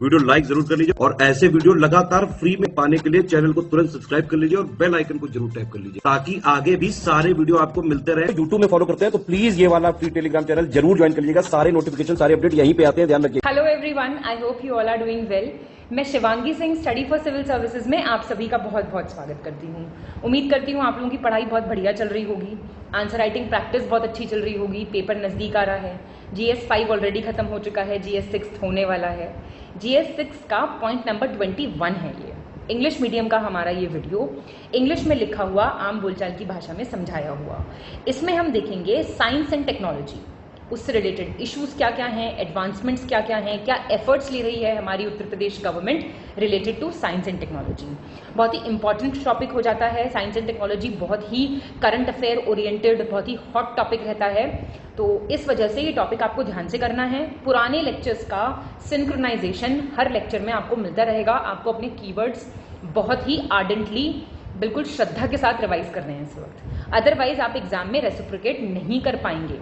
Video like जरूर कर लीजिए और ऐसे वीडियो लगातार फ्री में पाने के लिए चैनल को तुरंत सब्सक्राइब कर लीजिए और बेल आइकन को जरूर टैप कर लीजिए ताकि आगे भी सारे वीडियो आपको मिलते रहे। यूट्यूब में फॉलो करते हैं तो प्लीज ये वाला फ्री टेलीग्राम चैनल जरूर ज्वाइन कर लीजिएगा। सारे नोटिफिकेशन सारे अपडेट यहीं पे आते हैं, ध्यान रखिए। Hello everyone, I hope you all are doing well. मैं Shivangi Singh study for civil services में आप सभी का बहुत बहुत स्वागत करती हूँ। उम्मीद करती हूँ आप लोगों की पढ़ाई बहुत बढ़िया चल रही होगी, आंसर राइटिंग प्रैक्टिस बहुत अच्छी चल रही होगी, पेपर नज़दीक आ रहा है, GS 5 ऑलरेडी खत्म हो चुका है, GS 6 होने वाला है। GS 6 का पॉइंट नंबर 21 है ये इंग्लिश मीडियम का हमारा ये वीडियो, इंग्लिश में लिखा हुआ, आम बोलचाल की भाषा में समझाया हुआ। इसमें हम देखेंगे साइंस एंड टेक्नोलॉजी, उससे रिलेटेड इश्यूज क्या क्या हैं, एडवांसमेंट्स क्या क्या हैं, क्या एफर्ट्स ले रही है हमारी Uttar Pradesh government related to science and technology. बहुत ही इंपॉर्टेंट टॉपिक हो जाता है साइंस एंड टेक्नोलॉजी, बहुत ही करंट अफेयर ओरिएंटेड, बहुत ही हॉट टॉपिक रहता है। तो इस वजह से ये टॉपिक आपको ध्यान से करना है। पुराने लेक्चर्स का सिंक्रोनाइजेशन हर लेक्चर में आपको मिलता रहेगा। आपको अपने कीवर्ड्स बहुत ही आर्डेंटली, बिल्कुल श्रद्धा के साथ रिवाइज करने हैं इस वक्त, अदरवाइज आप एग्जाम में रेसिप्रोकेट नहीं कर पाएंगे।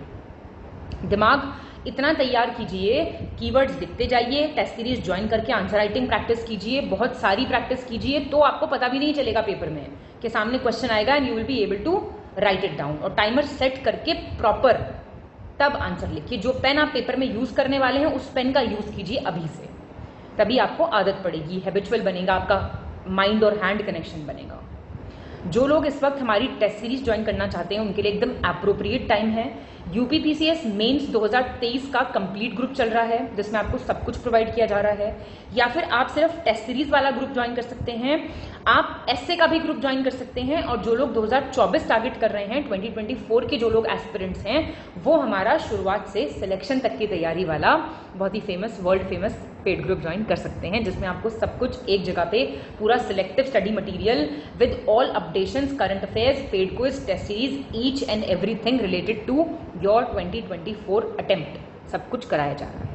दिमाग इतना तैयार कीजिए, कीवर्ड्स लिखते जाइए, टेस्ट सीरीज ज्वाइन करके आंसर राइटिंग प्रैक्टिस कीजिए, बहुत सारी प्रैक्टिस कीजिए, तो आपको पता भी नहीं चलेगा पेपर में कि सामने क्वेश्चन आएगा and you will be able to write it down. और टाइमर सेट करके प्रॉपर तब आंसर लिखिए। जो पेन आप पेपर में यूज करने वाले हैं उस पेन का यूज कीजिए अभी से, तभी आपको आदत पड़ेगी, हैबिचुअल बनेगा, आपका माइंड और हैंड कनेक्शन बनेगा। जो लोग इस वक्त हमारी टेस्ट सीरीज ज्वाइन करना चाहते हैं उनके लिए एकदम एप्रोप्रिएट टाइम है। यूपीपीसीएस मेंस 2023 का कंप्लीट ग्रुप चल रहा है जिसमें आपको सब कुछ प्रोवाइड किया जा रहा है, या फिर आप सिर्फ टेस्ट सीरीज वाला ग्रुप ज्वाइन कर सकते हैं, आप एसए का भी ग्रुप ज्वाइन कर सकते हैं। और जो लोग 2024 टारगेट कर रहे हैं, 2024 के जो लोग एस्पिरेंट्स हैं, वो हमारा शुरुआत से सिलेक्शन तक की तैयारी वाला बहुत ही famous, world famous paid group join कर सकते हैं, जिसमें आपको सब कुछ एक जगह पे पूरा selective study material with all updations, current affairs, paid quiz, test series, each and everything related to your 2024 attempt, सब कुछ कराया जा रहा है।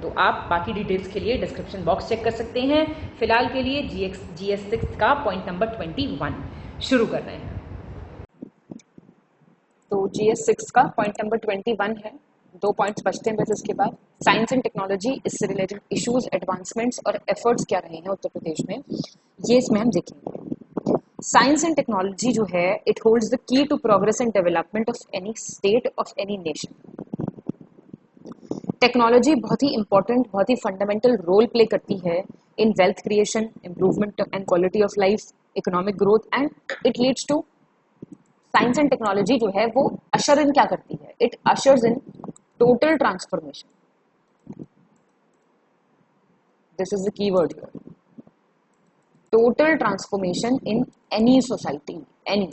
तो आप बाकी डिटेल्स के लिए डिस्क्रिप्शन बॉक्स चेक कर सकते हैं। फिलहाल के लिए GS 6 का पॉइंट नंबर 21 शुरू कर रहे हैं। तो GS 6 का पॉइंट नंबर 21 है, 2 पॉइंट्स बचते हैं बस इसके बाद। साइंस एंड टेक्नोलॉजी, इससे रिलेटेड इश्यूज, एडवांसमेंट्स और एफर्ट्स क्या रहे हैं उत्तर प्रदेश में, ये इसमें हम देखेंगे। साइंस एंड टेक्नोलॉजी जो है, it holds the key to progress and development of any state, of any nation. Technology बहुत ही इंपॉर्टेंट, बहुत ही फंडामेंटल रोल प्ले करती है in wealth creation, improvement and quality of life, economic growth, and it leads to, science and technology जो है वो usher in क्या करती है, it ushers in total transformation. This is the keyword here, total transformation in any society, any.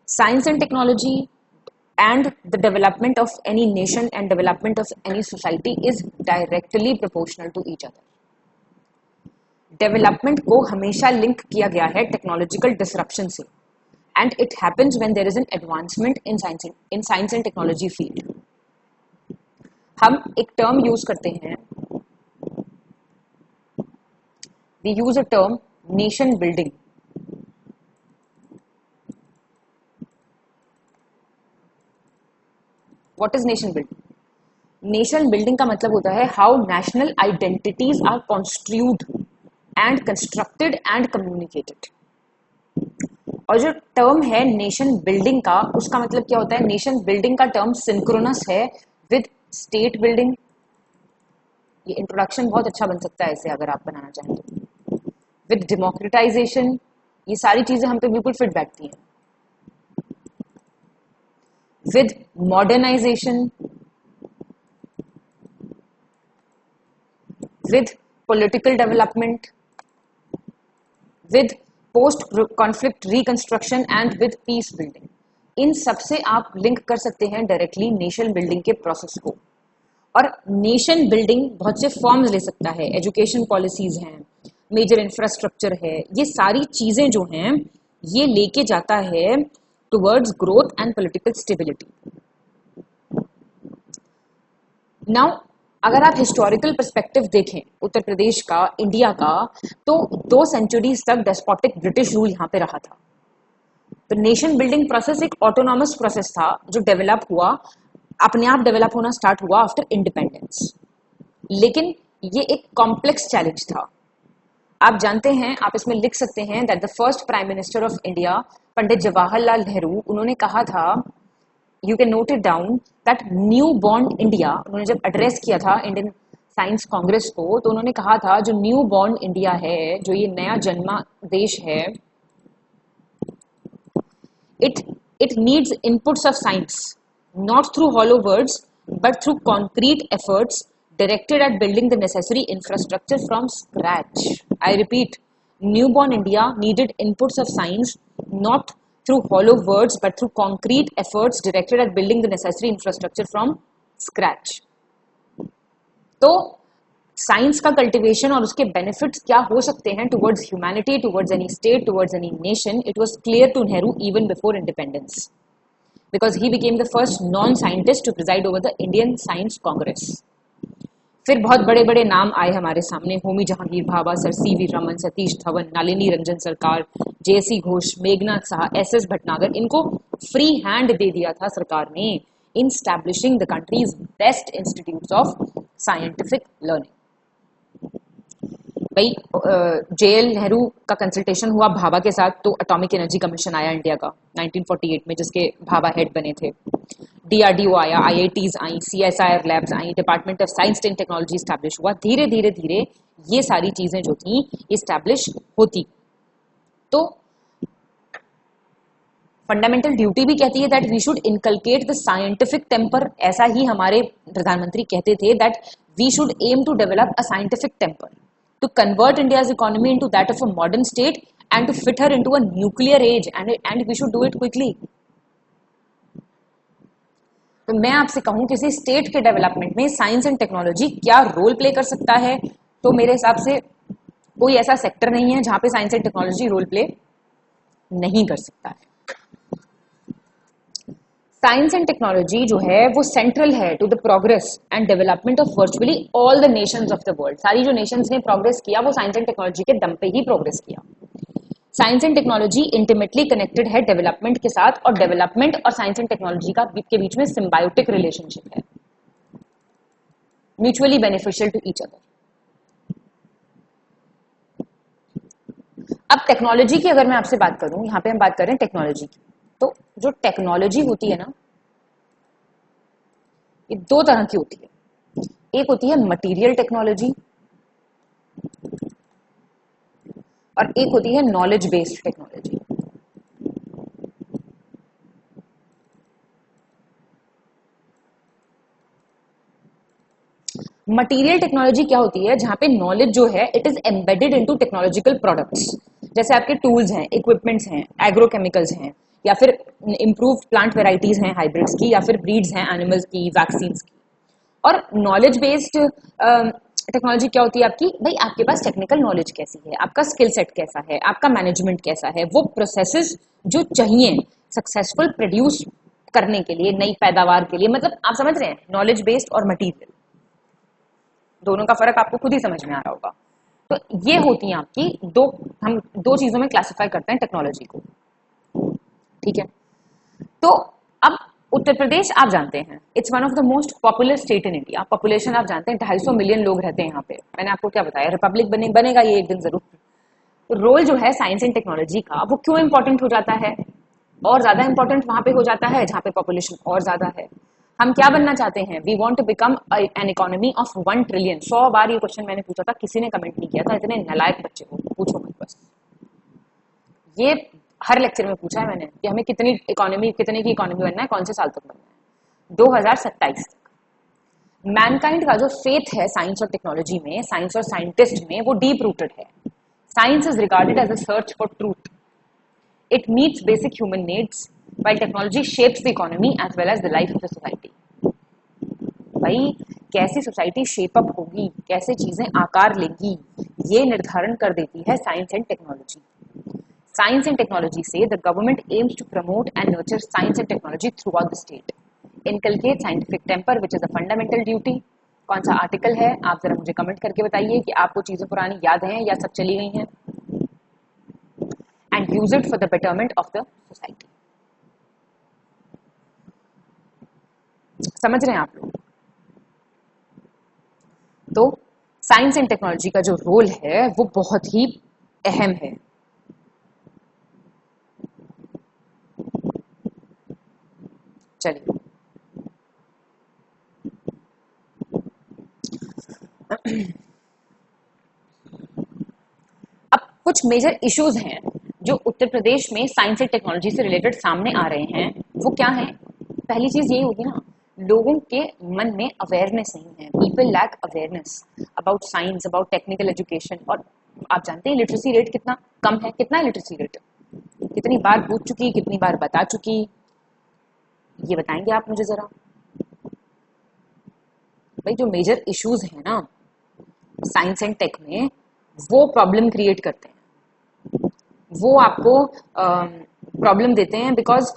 Science and technology and the development of any nation and development of any society is directly proportional to each other. Development को हमेशा link किया गया है technological disruption से, and it happens when there is an advancement in science and technology field. हम एक term use करते हैं, we use a term nation building. What is nation building? Nation building का मतलब होता है how national identities are construed and constructed and communicated. और जो टर्म है नेशन बिल्डिंग का, उसका मतलब क्या होता है? नेशन बिल्डिंग का टर्म सिंक्रोनस है विद स्टेट बिल्डिंग। ये इंट्रोडक्शन बहुत अच्छा बन सकता है इसे अगर आप बनाना चाहें तो। विद डेमोक्रेटाइजेशन, ये सारी चीजें हम पे बिल्कुल फिट बैठती हैं। with modernization, with political development, with post-conflict reconstruction and with peace building. इन सबसे आप लिंक कर सकते हैं डायरेक्टली नेशन बिल्डिंग के प्रोसेस को। और नेशन बिल्डिंग बहुत से फॉर्म्स ले सकता है, एजुकेशन पॉलिसीज हैं, मेजर इंफ्रास्ट्रक्चर है, ये सारी चीजें जो हैं ये लेके जाता है towards growth and political stability. Now, अगर आप हिस्टोरिकल पर्सपेक्टिव देखें उत्तर प्रदेश का, इंडिया का, तो 2 सेंचुरीज तक डेस्पोटिक ब्रिटिश रूल यहाँ पे रहा था। तो नेशन बिल्डिंग प्रोसेस एक ऑटोनॉमस प्रोसेस था जो डेवलप हुआ अपने आप डेवलप होना स्टार्ट हुआ आफ्टर इंडिपेंडेंस। लेकिन ये एक कॉम्प्लेक्स चैलेंज था। आप जानते हैं, आप इसमें लिख सकते हैं that the first prime minister of India Pandit Jawaharlal Nehru, उन्होंने कहा था, you can note it down, that new born India, उन्होंने जब एड्रेस किया था इंडियन साइंस कांग्रेस को, तो उन्होंने कहा था जो न्यू बॉर्न इंडिया है, जो ये नया जन्मा देश है, it needs inputs of science, not through hollow words but through concrete efforts directed at building the necessary infrastructure from scratch. I repeat, newborn India needed inputs of science, not through hollow words but through concrete efforts directed at building the necessary infrastructure from scratch. तो science का cultivation और उसके benefits क्या हो सकते हैं towards humanity, towards any state, towards any nation, it was clear to Nehru even before independence, because he became the first non scientist to preside over the Indian Science Congress. फिर बहुत बड़े बड़े नाम आए हमारे सामने, Homi Jehangir Bhabha sir, C V. Raman, Satish Dhawan, Nalini Ranjan Sarkar, J C. Ghosh, Meghnad Saha, S S. Bhatnagar, इनको free hand दे दिया था सरकार ने in establishing the country's best institutes of scientific learning. भाई जे.एल. नेहरू का कंसल्टेशन हुआ भाभा के साथ, तो एटॉमिक एनर्जी कमीशन आया इंडिया का 1948 में, जिसके भाभा हेड बने थे। डीआरडीओ आया, IITs I, CSIR labs I, department of science and technology establish हुआ। धीरे धीरे धीरे ये सारी चीजें जो थी स्टैब्लिश होती। तो फंडामेंटल ड्यूटी भी कहती है that we should inculcate the scientific temper. ऐसा ही हमारे प्रधानमंत्री कहते थे that we should aim to develop a scientific temper to convert India's economy into that of a modern state and to fit her into a nuclear age, and we should do it quickly. तो मैं आपसे कहूं किसी state के development में science and technology क्या role play कर सकता है, तो मेरे हिसाब से कोई ऐसा सेक्टर नहीं है जहां पे science and technology role play नहीं कर सकता है। साइंस एंड टेक्नोलॉजी जो है वो सेंट्रल है to the progress and development of virtually all the nations of the world. सारी जो नेशंस ने प्रोग्रेस किया वो साइंस एंड टेक्नोलॉजी के दम पे ही प्रोग्रेस किया। Science and technology intimately connected है डेवलपमेंट के साथ, और डेवलपमेंट और साइंस एंड टेक्नोलॉजी के बीच में सिम्बायोटिक रिलेशनशिप है, mutually beneficial to each other. अब टेक्नोलॉजी की अगर मैं आपसे बात करूं, यहां पे हम बात कर रहे हैं टेक्नोलॉजी की, तो जो टेक्नोलॉजी होती है ना, ये दो तरह की होती है। एक होती है मटेरियल टेक्नोलॉजी और एक होती है knowledge based technology. Material technology क्या होती है, जहां पे नॉलेज जो है it is embedded into technological products, जैसे आपके टूल्स हैं, इक्विपमेंट्स हैं, एग्रोकेमिकल्स हैं, या फिर इंप्रूव्ड प्लांट वेराइटीज हैं हाइब्रिड्स की, या फिर ब्रीड्स हैं एनिमल्स की, वैक्सीन्स की। और नॉलेज बेस्ड टेक्नोलॉजी क्या होती है आपकी, भाई आपके पास टेक्निकल नॉलेज कैसी है, आपका स्किल सेट कैसा है, आपका मैनेजमेंट कैसा है, वो प्रोसेसेस जो चाहिए सक्सेसफुल प्रोड्यूस करने के लिए, नई पैदावार के लिए, मतलब आप समझ रहे हैं, नॉलेज बेस्ड और मटीरियल, दोनों का फर्क आपको खुद ही समझ में आ रहा होगा। तो ये होती है आपकी हम दो चीजों में क्लासिफाई करते हैं टेक्नोलॉजी को, ठीक है। तो अब उत्तर प्रदेश आप जानते हैं, it's one of the most popular state in India. Population आप जानते हैं 250 मिलियन लोग रहते हैं यहाँ पे। मैंने आपको क्या बताया, रिपब्लिक बनेगा ये एक दिन जरूर। तो रोल जो है साइंस एंड टेक्नोलॉजी का, वो क्यों इंपॉर्टेंट हो जाता है, और ज्यादा इंपॉर्टेंट वहां पे हो जाता है जहां पे पॉपुलेशन और ज्यादा है। हम क्या बनना चाहते हैं, we want to become an economy of 1 trillion. 100 बार ये क्वेश्चन मैंने पूछा था, किसी ने कमेंट नहीं किया था, इतने नालायक बच्चे हो, पूछो मत बस। ये हर लेक्चर में पूछा है मैंने कि हमें कितने की इकोनॉमी बनना है, कौन से साल तक बनना है, 2027 तक। मैनकाइंड का जो फेथ है साइंस और टेक्नोलॉजी में, साइंस और साइंटिस्ट में, वो डीप रूटेड है। Science is regarded as a search for truth, it meets basic human needs, while technology shapes the economy as well as the life of the society। भाई कैसी society shape up होगी, कैसे चीजें आकार लेंगी, ये निर्धारण कर देती है science and technology. Science and technology से the government aims to promote and nurture science and technology throughout the state, inculcate scientific temper which is a fundamental duty. कौन सा आर्टिकल है, आप जरा मुझे कमेंट करके बताइए कि आपको चीजें पुरानी याद हैं या सब चली गई हैं। And use it for the betterment of the society. समझ रहे हैं आप लोग? तो साइंस एंड टेक्नोलॉजी का जो रोल है वो बहुत ही अहम है। चलिए अब कुछ मेजर इश्यूज हैं जो उत्तर प्रदेश में साइंस एंड टेक्नोलॉजी से रिलेटेड सामने आ रहे हैं। वो क्या है? पहली चीज यही होगी ना, लोगों के मन में अवेयरनेस नहीं है। People lack awareness about science, about technical education. और आप जानते हैं लिटरेसी रेट कितना कम है? कितना है लिटरेसी रेट? कितनी बार पूछ चुकी, कितनी बार बता चुकी, ये बताएंगे आप मुझे जरा? भाई जो मेजर इश्यूज हैं ना साइंस एंड टेक में, वो प्रॉब्लम क्रिएट करते हैं, वो आपको प्रॉब्लम देते हैं बिकॉज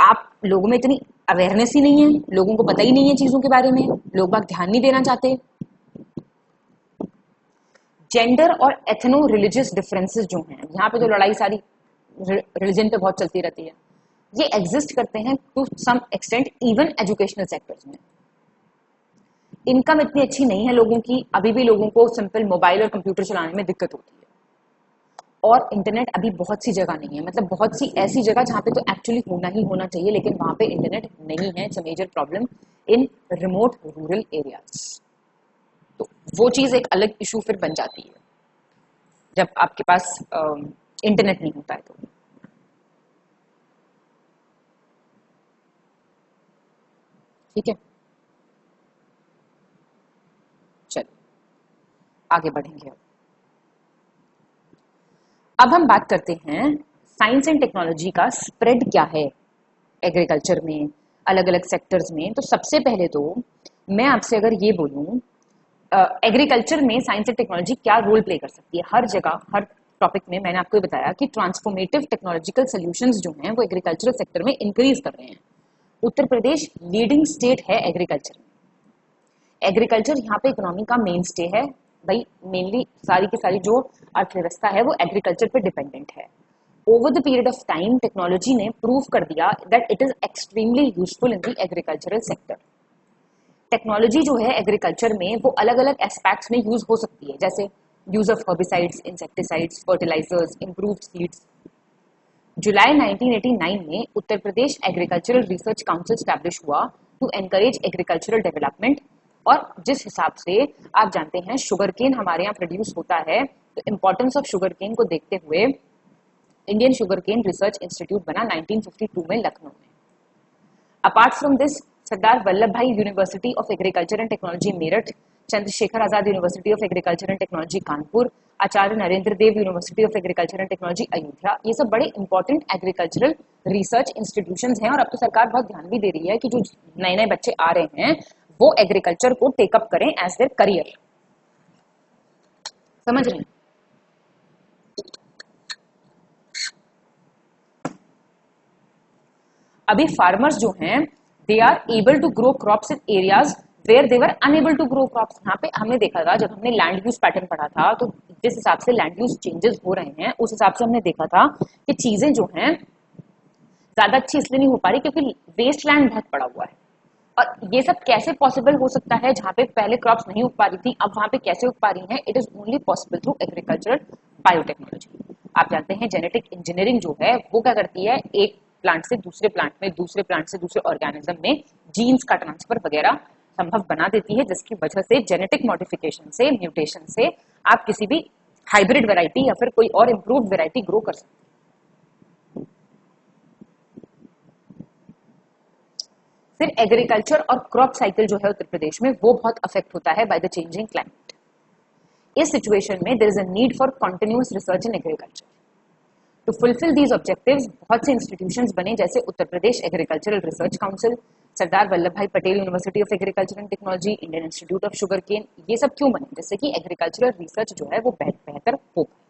आप लोगों में इतनी अवेयरनेस ही नहीं है, लोगों को पता ही नहीं है चीजों के बारे में, लोग बाग ध्यान नहीं देना चाहते। जेंडर और एथनो रिलीजियस डिफरेंसेस जो हैं, यहाँ पे जो लड़ाई सारी रिलीजन पे बहुत चलती रहती है, ये एग्जिस्ट करते हैं to some extent even educational sectors में। इनकम इतनी अच्छी नहीं है लोगों की, अभी भी लोगों को सिंपल मोबाइल और कंप्यूटर चलाने में दिक्कत होती है। और इंटरनेट अभी बहुत सी जगह नहीं है, मतलब बहुत सी ऐसी जगह जहाँ पे तो एक्चुअली होना ही होना चाहिए, लेकिन वहां पे इंटरनेट नहीं है। It's a major problem in remote rural areas. तो वो चीज एक अलग इशू फिर बन जाती है जब आपके पास इंटरनेट नहीं होता है। तो ठीक है, चलिए आगे बढ़ेंगे। अब हम बात करते हैं साइंस एंड टेक्नोलॉजी का स्प्रेड क्या है एग्रीकल्चर में, अलग अलग सेक्टर्स में। तो सबसे पहले तो मैं आपसे अगर ये बोलूं एग्रीकल्चर में साइंस एंड टेक्नोलॉजी क्या रोल प्ले कर सकती है, हर जगह हर टॉपिक में मैंने आपको बताया कि ट्रांसफॉर्मेटिव टेक्नोलॉजिकल सॉल्यूशंस जो हैं वो एग्रीकल्चरल सेक्टर में इंक्रीज कर रहे हैं। उत्तर प्रदेश लीडिंग स्टेट है एग्रीकल्चर में। एग्रीकल्चर यहाँ पे इकोनॉमी का मेन स्टे है भाई, मेनली सारी की सारी जो अर्थव्यवस्था है वो एग्रीकल्चर पे डिपेंडेंट है। Over the period of time technology ने प्रूव कर दिया that it is extremely useful in the agricultural sector. Technology जो है एग्रीकल्चर में वो अलग अलग एस्पेक्ट्स में यूज हो सकती है, जैसे use of herbicides, insecticides, fertilizers, improved seeds. जुलाई 1989 में Uttar Pradesh agricultural research council establish हुआ टू एनकरेज एग्रीकल्चरल डेवलपमेंट। और जिस हिसाब से आप जानते हैं शुगर केन हमारे यहाँ प्रोड्यूस होता है, तो इम्पोर्टेंस ऑफ शुगर केन को देखते हुए Indian Sugar Cane Research Institute बना 1952 में लखनऊ में। Apart from this Sardar Vallabh Bhai University of Agriculture and Technology Meerut, Chandrashekhar Azad University of Agriculture and Technology Kanpur, Acharya Narendra Dev University of Agriculture and Technology Ayodhya, ये सब बड़े इंपॉर्टेंट एग्रीकल्चरल रिसर्च इंस्टीट्यूशंस हैं। और अब तो सरकार बहुत ध्यान भी दे रही है कि जो नए नए बच्चे आ रहे हैं वो एग्रीकल्चर को टेकअप करें एज देयर करियर। समझ रहे हैं? अभी फार्मर्स जो हैं they are able to grow crops in areas where they were unable to grow crops. यहाँ पे हमने देखा था जब हमने लैंड यूज पैटर्न पढ़ा था, तो जिस हिसाब से लैंड यूज चेंजेस हो रहे हैं उस हिसाब से हमने देखा था कि चीजें जो हैं ज्यादा अच्छी इसलिए नहीं हो पा रही क्योंकि वेस्ट लैंड बहुत पड़ा हुआ है। और ये सब कैसे पॉसिबल हो सकता है? जहाँ पे पहले क्रॉप्स नहीं उग पा रही थी अब वहां पे कैसे उग पा रही हैं? It is only possible through agricultural biotechnology. आप जानते हैं जेनेटिक इंजीनियरिंग जो है वो क्या करती है, एक प्लांट से दूसरे प्लांट में, दूसरे प्लांट से दूसरे ऑर्गेनिज्म में जीन्स का ट्रांसफर वगैरह संभव बना देती है, जिसकी वजह से जेनेटिक मॉडिफिकेशन से, म्यूटेशन से आप किसी भी हाइब्रिड वैरायटी या फिर कोई और इंप्रूव्ड वैरायटी ग्रो कर सकते हैं। फिर एग्रीकल्चर और क्रॉप साइकिल जो है उत्तर प्रदेश में वो बहुत अफेक्ट होता है बाय द चेंजिंग क्लाइमेट। इस सिचुएशन में there is a need for continuous research in agriculture. To fulfil these objectives बहुत से इंस्टीट्यूशंस बने, जैसे Uttar Pradesh agricultural research Council, Sardar Vallabh Bhai Patel University of Agriculture and Technology, Indian Institute of Sugar Cane. ये सब क्यों बने? जिससे कि एग्रीकल्चरल रिसर्च जो है वो बेहतर हो पाए।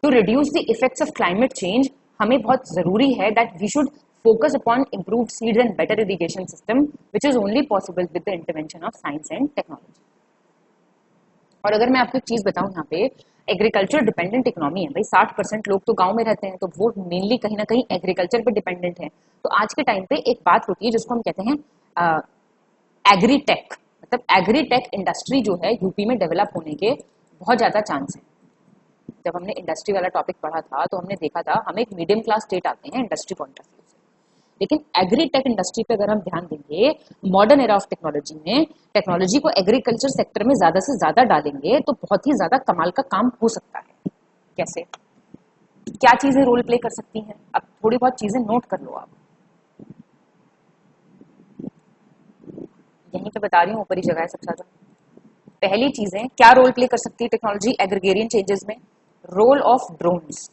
To reduce the effects of climate change हमें बहुत जरूरी है that we should focus upon improved seeds and better irrigation system, which is only possible with the intervention of science and technology. और अगर मैं आपको एक चीज बताऊं, यहाँ पे एग्रीकल्चर डिपेंडेंट इकोनॉमी है भाई। 60% लोग तो गांव में रहते हैं, तो वो मेनली कहीं ना कहीं एग्रीकल्चर पे डिपेंडेंट है। तो आज के टाइम पे एक बात होती है जिसको हम कहते हैं एग्रीटेक, मतलब एग्रीटेक इंडस्ट्री जो है यूपी में डेवलप होने के बहुत ज्यादा चांस है। जब हमने इंडस्ट्री वाला टॉपिक पढ़ा था तो हमने देखा था, हम एक मीडियम क्लास स्टेट आते हैं इंडस्ट्री पॉइंट ऑफ व्यू से, लेकिन एग्रीटेक इंडस्ट्री पे अगर हम ध्यान देंगे, मॉडर्न एरा ऑफ टेक्नोलॉजी में टेक्नोलॉजी को एग्रीकल्चर सेक्टर में ज्यादा से ज्यादा डालेंगे तो बहुत ही ज्यादा कमाल का काम हो सकता है। कैसे, क्या चीजें रोल प्ले कर सकती हैं? अब थोड़ी बहुत चीजें नोट कर लो आप, यहीं पे बता रही हूँ, ऊपरी जगह है सबसे ज्यादा। पहली चीजें क्या रोल प्ले कर सकती है टेक्नोलॉजी एग्रीगेरियन चेंजेस में? Role of drones.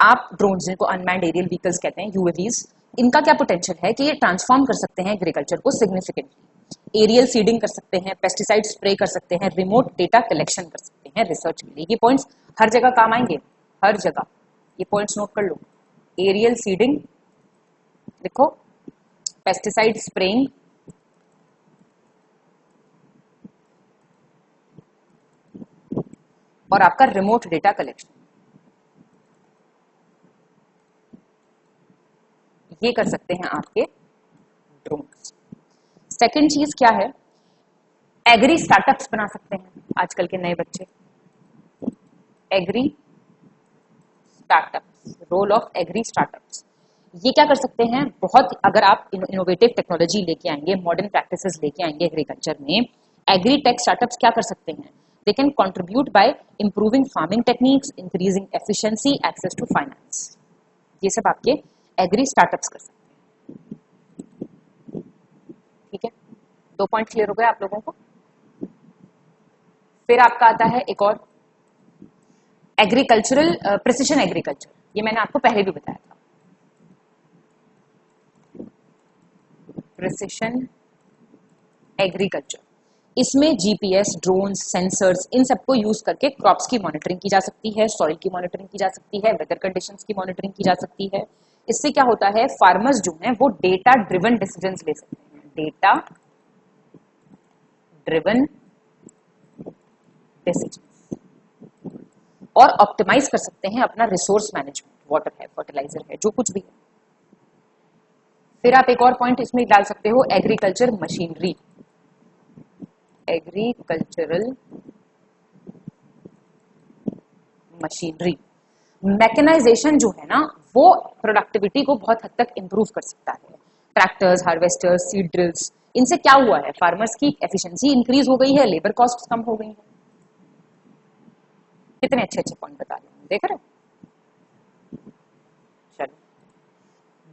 आप ड्रोन्स, जिनको अनमैन्ड एरियल व्हीकल्स कहते हैं, यूएवीज, इनका क्या पोटेंशियल है कि ये ट्रांसफॉर्म कर सकते हैं एग्रीकल्चर को सिग्निफिकेंटली। एरियल सीडिंग कर सकते हैं, पेस्टिसाइड स्प्रे कर सकते हैं, रिमोट डेटा कलेक्शन कर सकते हैं रिसर्च के लिए। ये पॉइंट्स हर जगह काम आएंगे, हर जगह। ये पॉइंट्स नोट कर लो। एरियल सीडिंग लिखो, पेस्टिसाइड स्प्रेइंग, और आपका रिमोट डेटा कलेक्शन, ये कर सकते हैं आपके ड्रोन्स। सेकंड चीज क्या है? एग्री स्टार्टअप्स बना सकते हैं आजकल के नए बच्चे। Agri startups, role of agri startups, ये क्या कर सकते हैं? बहुत, अगर आप इनोवेटिव टेक्नोलॉजी लेके आएंगे, मॉडर्न प्रैक्टिसेस लेके आएंगे एग्रीकल्चर में, एग्री टेक स्टार्टअप्स क्या कर सकते हैं? They can contribute by improving farming techniques, increasing efficiency, access to finance. ये सब आपके एग्री स्टार्टअप्स कर सकते हैं। ठीक है, 2 पॉइंट क्लियर हो गए आप लोगों को। फिर आपका आता है एक और, एग्रीकल्चरल प्रिसिशन एग्रीकल्चर। ये मैंने आपको पहले भी बताया था। प्रिसिशन एग्रीकल्चर, इसमें जीपीएस, ड्रोन, सेंसर्स, इन सबको यूज करके क्रॉप्स की मॉनिटरिंग की जा सकती है, सॉइल की मॉनिटरिंग की जा सकती है, वेदर कंडीशंस की मॉनिटरिंग की जा सकती है। इससे क्या होता है, फार्मर्स जो हैं वो डेटा ड्रिवन डिसीजंस ले सकते हैं, डेटा ड्रिवन डिसीजंस, और ऑप्टिमाइज कर सकते हैं अपना रिसोर्स मैनेजमेंट, वाटर है, फर्टिलाइजर है, जो कुछ भी है। फिर आप एक और पॉइंट इसमें डाल सकते हो, agriculture machinery, agricultural machinery. Mechanisation जो है ना, वो प्रोडक्टिविटी को बहुत हद तक इंप्रूव कर सकता है। ट्रैक्टर्स, हार्वेस्टर्स, सीड ड्रिल्स, इनसे क्या हुआ है? फार्मर्स की एफिशिएंसी इंक्रीज हो गई है, लेबर कॉस्ट कम हो गई है। कितने अच्छे अच्छे पॉइंट बता रहे हैं, देख रहे हो? चलो,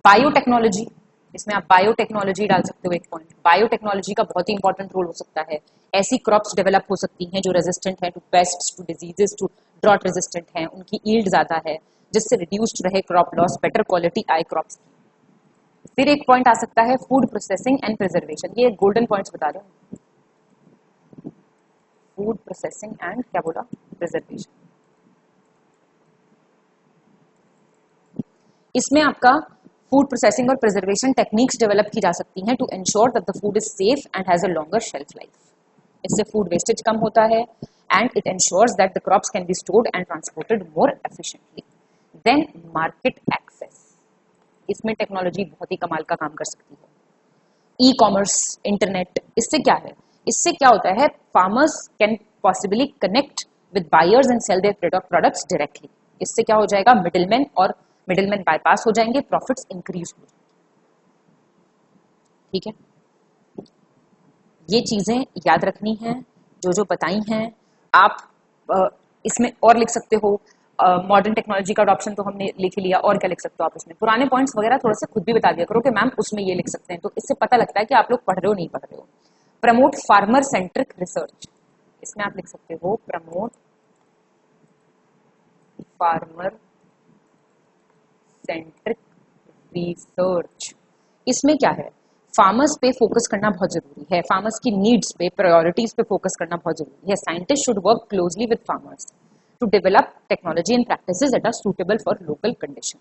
बायोटेक्नोलॉजी, इसमें आप बायोटेक्नोलॉजी डाल सकते हो एक पॉइंट। बायोटेक्नोलॉजी का बहुत ही इंपॉर्टेंट रोल हो सकता है। ऐसी क्रॉप्स डेवलप हो सकती हैं जो रेजिस्टेंट है to pests, to diseases, to drought resistant हैं, उनकी यील्ड ज्यादा है, जिससे रिड्यूस्ड रहे क्रॉप लॉस, बेटर क्वालिटी आए क्रॉप्स की। फिर एक पॉइंट आ सकता है फूड प्रोसेसिंग एंड प्रिजर्वेशन। ये गोल्डन पॉइंट्स बता रहे हूँ, फूड प्रोसेसिंग एंड क्या बोला, प्रिजर्वेशन। इसमें आपका फूड प्रोसेसिंग और प्रिजर्वेशन टेक्निक्स डेवलप की जा सकती हैं to ensure that the food is safe and has a longer shelf life. इससे फूड वेस्टेज कम होता है and it ensures that the crops can be stored and transported more efficiently. Then market access, इसमें technology बहुत ही कमाल का काम कर सकती है। ई कॉमर्स, इंटरनेट, इससे क्या है? इससे क्या होता है, farmers can possibly connect with buyers and sell their products directly. इससे क्या हो जाएगा, मिडिलमैन बाईपास हो जाएंगे, प्रॉफिट्स इंक्रीज हो जाएंगे। ठीक है, ये चीजें याद रखनी है जो जो बताई हैं आप। इसमें और लिख सकते हो, मॉडर्न टेक्नोलॉजी का अडॉप्शन तो हमने लिख लिया, और क्या लिख सकते हो आप इसमें? पुराने पॉइंट्स वगैरह थोड़ा सा खुद भी बता दिया करो कि मैम उसमें ये लिख सकते हैं, तो इससे पता लगता है कि आप लोग पढ़ रहे हो नहीं पढ़ रहे हो। प्रमोट फार्मर सेंट्रिक रिसर्च, इसमें आप लिख सकते हो प्रमोट फार्मर सेंट्रिक रिसर्च। इसमें क्या है, फार्मर्स पे फोकस करना बहुत जरूरी है, फार्मर्स की नीड्स पे, प्रायोरिटीज पे फोकस करना बहुत जरूरी है। Scientist should work closely with farmers to develop technology and practices that are suitable for local condition.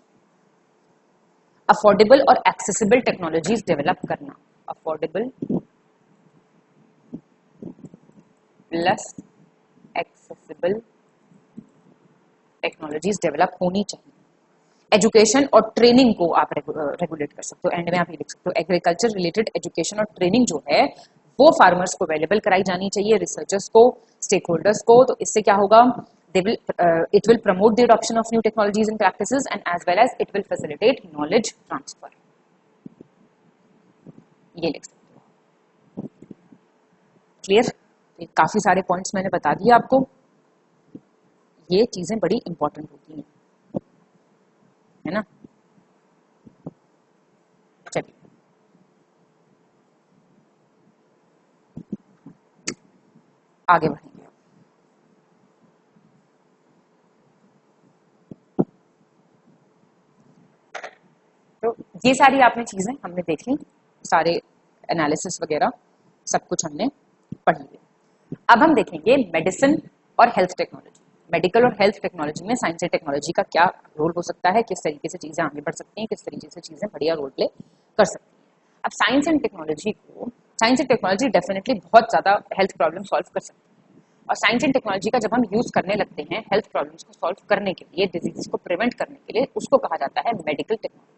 Affordable और एक्सेसिबल टेक्नोलॉजीज डेवलप करना, affordable plus accessible technologies develop होनी चाहिए। एजुकेशन और ट्रेनिंग को आप रेगुलेट कर सकते हो। एंड में आप ये लिख सकते हो एग्रीकल्चर रिलेटेड एजुकेशन और ट्रेनिंग जो है वो फार्मर्स को अवेलेबल कराई जानी चाहिए, रिसर्चर्स को, स्टेक होल्डर्स को। तो इससे क्या होगा, it will promote the adoption of new technologies and practices and as well as it will facilitate knowledge transfer। ये लिख सकते हो। क्लियर? काफी सारे पॉइंट्स मैंने बता दिए आपको। ये चीजें बड़ी इंपॉर्टेंट होती हैं, है ना। चलिए आगे बढ़ेंगे। तो ये सारी आपने चीजें हमने देख ली, सारे एनालिसिस वगैरह सब कुछ हमने पढ़ लिया। अब हम देखेंगे मेडिसिन और हेल्थ टेक्नोलॉजी। मेडिकल और हेल्थ टेक्नोलॉजी में साइंस एंड टेक्नोलॉजी का क्या रोल हो सकता है, किस तरीके से चीजें आगे बढ़ सकती हैं, किस तरीके से चीजें बढ़िया रोल प्ले कर सकती हैं। अब साइंस एंड टेक्नोलॉजी डेफिनेटली बहुत ज्यादा हेल्थ प्रॉब्लम सॉल्व कर सकती है। और साइंस एंड टेक्नोलॉजी का जब हम यूज करने लगते हैं हेल्थ प्रॉब्लम्स को सॉल्व करने के लिए, डिजीज को प्रिवेंट करने के लिए, उसको कहा जाता है मेडिकल टेक्नोलॉजी।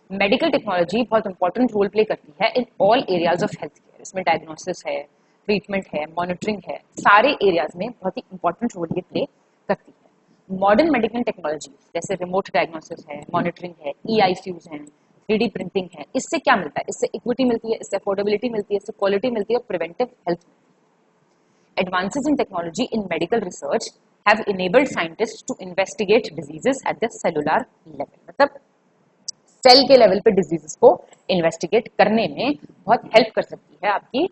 मेडिकल टेक्नोलॉजी बहुत इंपॉर्टेंट रोल प्ले करती है in all areas of health care. इसमें डायग्नोसिस है, ट्रीटमेंट है, मॉनिटरिंग है, सारे एरियाज में बहुत ही इंपॉर्टेंट रोल ये प्ले करती है। मॉडर्न मेडिकल टेक्नोलॉजी जैसे रिमोट डायग्नोसिस है, मॉनिटरिंग है, EICUs हैं, 3D प्रिंटिंग है, इससे क्या मिलता है, इससे इक्विटी मिलती है, इससे अफोर्डेबिलिटी मिलती है, इससे क्वालिटी मिलती है और preventive health. Advances in technology in medical research have enabled scientists to investigate diseases at the cellular level. मतलब सेल के लेवल पे डिजीजेस को इन्वेस्टिगेट करने में बहुत हेल्प कर सकती है आपकी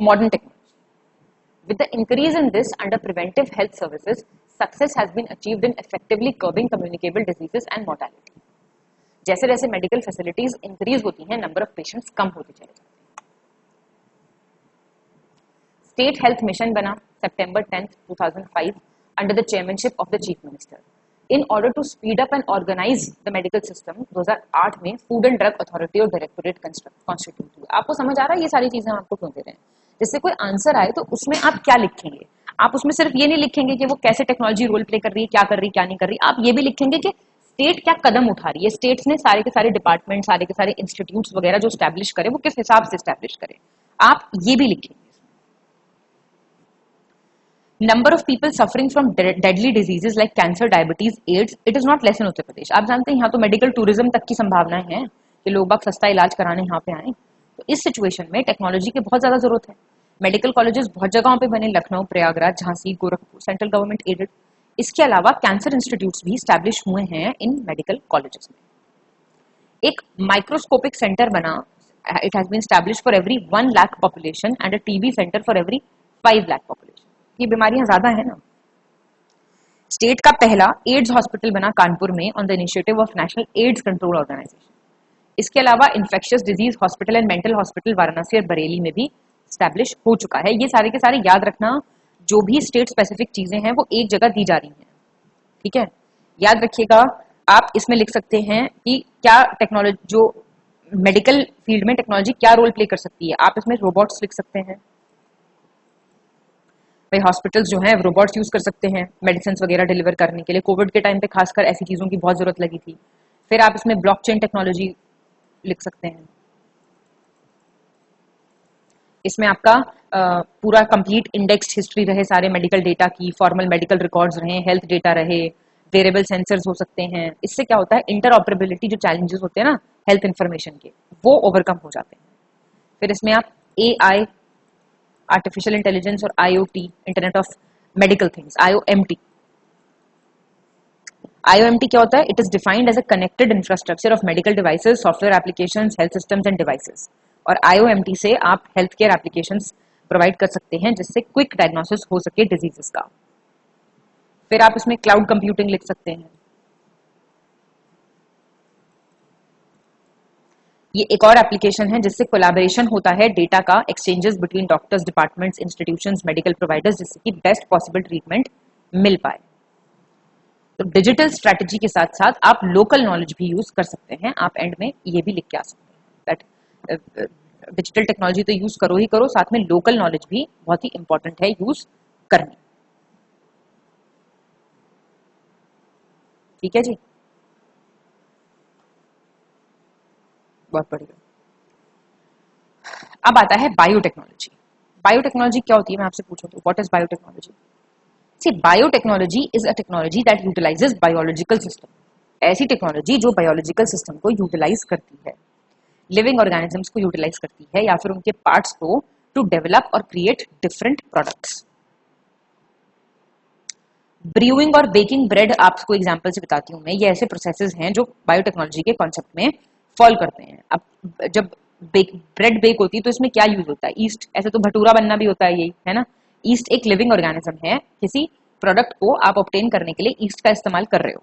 modern technology. With the increase in this under preventive health services, success has been achieved in effectively curbing communicable diseases and mortality. जैसे जैसे मेडिकल फैसिलिटीज इंक्रीज होती हैं, नंबर ऑफ पेशेंट्स कम होते चले जाते हैं। स्टेट हेल्थ मिशन बना September 10th 2005 under the chairmanship of the chief minister. In order to speed up and organize the medical system, 2008 में फूड एंड ड्रग अथॉरिटी और directorate constitute हुआ। आपको समझ आ रहा है ये सारी चीजें आपको क्यों दे रहे हैं? जिससे कोई आंसर आए तो उसमें आप क्या लिखेंगे। आप उसमें सिर्फ ये नहीं लिखेंगे कि वो कैसे टेक्नोलॉजी रोल प्ले कर रही है, क्या कर रही है, क्या नहीं कर रही। आप ये भी लिखेंगे कि स्टेट क्या कदम उठा रही है, स्टेट्स ने सारे के सारे डिपार्टमेंट, सारे के सारे इंस्टीट्यूट्स वगैरह जो स्टैब्लिश करे वो किस हिसाब से स्टैब्लिश करे, आप ये भी लिखेंगे। Number of people suffering from deadly diseases like cancer, diabetes, AIDS, it is not less in Uttar Pradesh. आप जानते हैं यहाँ तो मेडिकल टूरिज्म तक की संभावनाएं हैं कि लोग बाग सस्ता इलाज कराने यहाँ पे आए। तो इस सिचुएशन में टेक्नोलॉजी की बहुत ज्यादा जरूरत है। मेडिकल कॉलेजेस बहुत जगहों पे बने, Lucknow, Prayagraj, Jhansi, Gorakhpur, central government aided. इसके अलावा कैंसर इंस्टीट्यूट्स भी स्टैब्लिश हुए हैं इन मेडिकल कॉलेजेस में। एक माइक्रोस्कोपिक सेंटर बना, it has been establish for every 1 lakh population and a TB centre for every 5 lakh population. ये बीमारियां ज्यादा है ना। स्टेट का पहला एड्स हॉस्पिटल बना कानपुर में on the initiative of National AIDS Control Organisation. इसके अलावा infectious disease hospital and mental hospital Varanasi और बरेली में भी स्टैब्लिश हो चुका है। ये सारे के सारे याद रखना, जो भी स्टेट स्पेसिफिक चीजें हैं वो एक जगह दी जा रही हैं, ठीक है। याद रखिएगा, आप इसमें लिख सकते हैं कि क्या टेक्नोलॉजी, जो मेडिकल फील्ड में टेक्नोलॉजी क्या रोल प्ले कर सकती है। आप इसमें रोबोट्स लिख सकते हैं, हॉस्पिटल्स जो हैं रोबोट्स यूज कर सकते हैं मेडिसिन वगैरह डिलीवर करने के लिए। कोविड के टाइम पे खासकर ऐसी चीजों की बहुत जरूरत लगी थी। फिर आप इसमें ब्लॉकचेन टेक्नोलॉजी लिख सकते हैं। इसमें आपका पूरा कंप्लीट इंडेक्स हिस्ट्री रहे सारे मेडिकल डेटा की, फॉर्मल मेडिकल रिकॉर्ड्स रहे, हेल्थ डेटा रहे, वेरिएबल सेंसर्स हो सकते हैं। इससे क्या होता है, इंटरऑपरेबिलिटी जो चैलेंजेस होते हैं ना हेल्थ इंफॉर्मेशन के, वो ओवरकम हो जाते हैं। फिर इसमें आप AI, आर्टिफिशियल इंटेलिजेंस और IoT, internet of medical things, IOMT क्या होता है? It is defined as a connected infrastructure of medical devices, software applications, health systems and devices. और IOMT से आप हेल्थ केयर एप्लीकेशंस प्रोवाइड कर सकते हैं जिससे क्विक डायग्नोसिस हो सके डिजीजेस का। फिर आप इसमें क्लाउड कंप्यूटिंग लिख सकते हैं। ये एक और एप्लीकेशन है जिससे कोलैबोरेशन होता है, डेटा का exchanges between doctors, departments, institutions, medical providers, जिससे कि बेस्ट पॉसिबल ट्रीटमेंट मिल पाए। तो डिजिटल स्ट्रैटेजी के साथ साथ आप लोकल नॉलेज भी यूज कर सकते हैं। आप एंड में ये भी लिख के आ सकते हैं दैट डिजिटल टेक्नोलॉजी तो यूज करो ही करो, साथ में लोकल नॉलेज भी बहुत ही इंपॉर्टेंट है यूज करनी। ठीक है जी, बहुत बढ़िया। अब आता है बायोटेक्नोलॉजी। बायोटेक्नोलॉजी क्या होती है, मैं आपसे पूछूं तो what is biotechnology? See, biotechnology is a technology that utilises biological system. ऐसी टेक्नोलॉजी जो बायोलॉजिकल सिस्टम को यूटिलाइज करती है, लिविंग ऑर्गेनिजम्स को यूटिलाइज करती है या फिर उनके पार्ट्स को टू डेवलप और क्रिएट डिफरेंट प्रोडक्ट्स। ब्रूइंग और बेकिंग ब्रेड आपको एग्जांपल से बताती हूँ मैं, ये ऐसे प्रोसेसेस हैं जो बायोटेक्नोलॉजी के कॉन्सेप्ट में फॉल करते हैं। अब जब ब्रेड बेक होती है तो इसमें क्या यूज होता है? ईस्ट। ऐसे तो भटूरा बनना भी होता है, यही है ना। ईस्ट एक लिविंग ऑर्गेनिज्म है, किसी प्रोडक्ट को आप ऑब्टेन करने के लिए ईस्ट का इस्तेमाल कर रहे हो,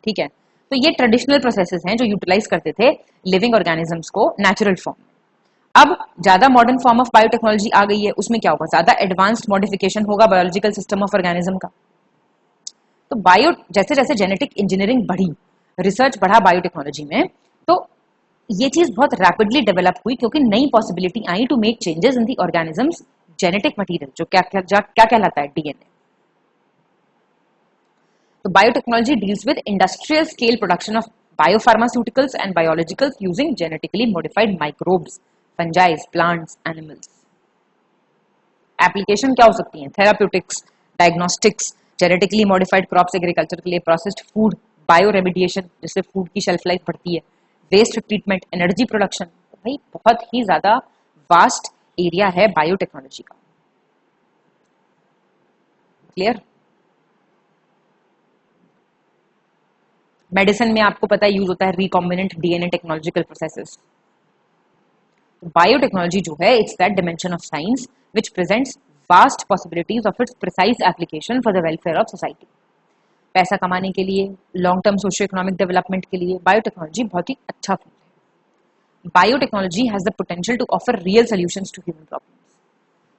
ठीक है। तो ये ट्रेडिशनल प्रोसेसेस हैं जो यूटिलाइज करते थे लिविंग ऑर्गेनिजम्स को नेचुरल फॉर्म में। अब ज्यादा मॉडर्न फॉर्म ऑफ बायोटेक्नोलॉजी आ गई है, उसमें क्या होगा? ज्यादा एडवांस्ड मॉडिफिकेशन होगा बायोलॉजिकल सिस्टम ऑफ ऑर्गेनिज्म का। तो बायो जैसे जैसे जेनेटिक इंजीनियरिंग बढ़ी, रिसर्च बढ़ा बायोटेक्नोलॉजी में, तो ये चीज बहुत रैपिडली डेवलप हुई क्योंकि नई पॉसिबिलिटी आई to make changes in the organisms genetic material, जो क्या कहलाता है? डीएनए। तो biotechnology deals with industrial scale production of biopharmaceuticals and biologicals using genetically modified microbes, fungi, plants, animals. Application क्या हो सकती है? Therapeutics, diagnostics, genetically modified crops agriculture के लिए, प्रोसेस्ड फूड, बायो रेमिडिएशन जिससे फूड की शेल्फ लाइफ बढ़ती है, वेस्ट ट्रीटमेंट, एनर्जी प्रोडक्शन। तो भाई बहुत ही ज्यादा वास्ट एरिया है बायोटेक्नोलॉजी का। क्लियर? मेडिसिन में आपको पता है यूज होता है recombinant DNA technological processes. Biotechnology जो है, it's that dimension of science which presents vast possibilities of its precise application for the welfare of society. पैसा कमाने के लिए, long term socio economic development के लिए बायोटेक्नोलॉजी बहुत ही अच्छा फील्ड है। Biotechnology has the potential to offer real solutions to human problems.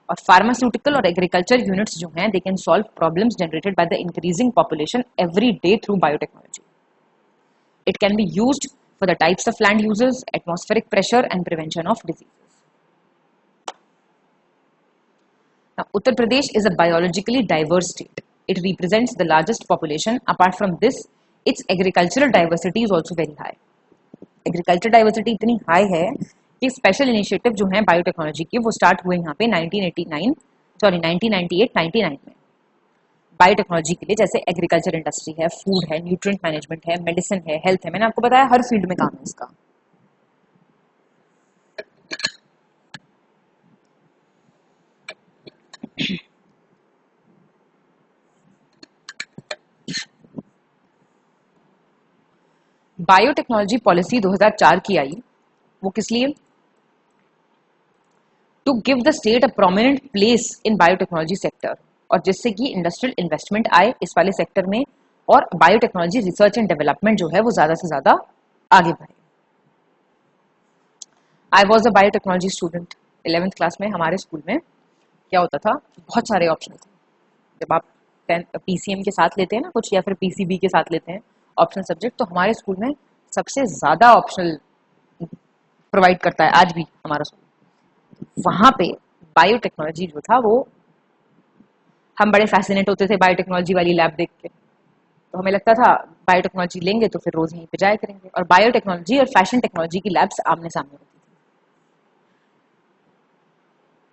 और फार्मास्यूटिकल और एग्रीकल्चर यूनिट्स जो हैं, they can solve problems generated by the increasing population every day through biotechnology. It can be used for the types of land uses, atmospheric pressure and prevention of diseases. Now, Uttar Pradesh is a biologically diverse state. It represents the largest population. Apart from this, its agricultural diversity is also very high. Agricultural diversity इतनी high है कि special initiative जो हैं biotechnology के, वो start हुए यहाँ पे 1998-99 में। बायोटेक्नोलॉजी के लिए, जैसे एग्रीकल्चर इंडस्ट्री है, फूड है, न्यूट्रिएंट मैनेजमेंट है, मेडिसिन है, हेल्थ है, मैंने आपको बताया हर फील्ड में काम है इसका। बायोटेक्नोलॉजी पॉलिसी 2004 की आई, वो किस लिए? To give the state a prominent place in biotechnology sector, और जिससे कि इंडस्ट्रियल इन्वेस्टमेंट आए इस वाले सेक्टर में और बायोटेक्नोलॉजी रिसर्च एंड डेवलपमेंट जो है वो ज्यादा से ज्यादा आगे बढ़े। I was a biotechnology student. 11th class में हमारे स्कूल में क्या होता था, बहुत सारे ऑप्शन थे। जब आप पीसीएम के साथ लेते हैं ना कुछ, या फिर पीसीबी के साथ लेते हैं ऑप्शनल सब्जेक्ट, तो हमारे स्कूल में सबसे ज्यादा ऑप्शनल प्रोवाइड करता है आज भी हमारा स्कूल। वहां पे बायोटेक्नोलॉजी जो था, वो हम बड़े फैसिनेट होते थे बायोटेक्नोलॉजी वाली लैब देख के। तो हमें लगता था बायोटेक्नोलॉजी लेंगे तो फिर रोज यहीं पे जाया करेंगे। और बायोटेक्नोलॉजी और फैशन टेक्नोलॉजी की लैब्स आमने सामने होती थी।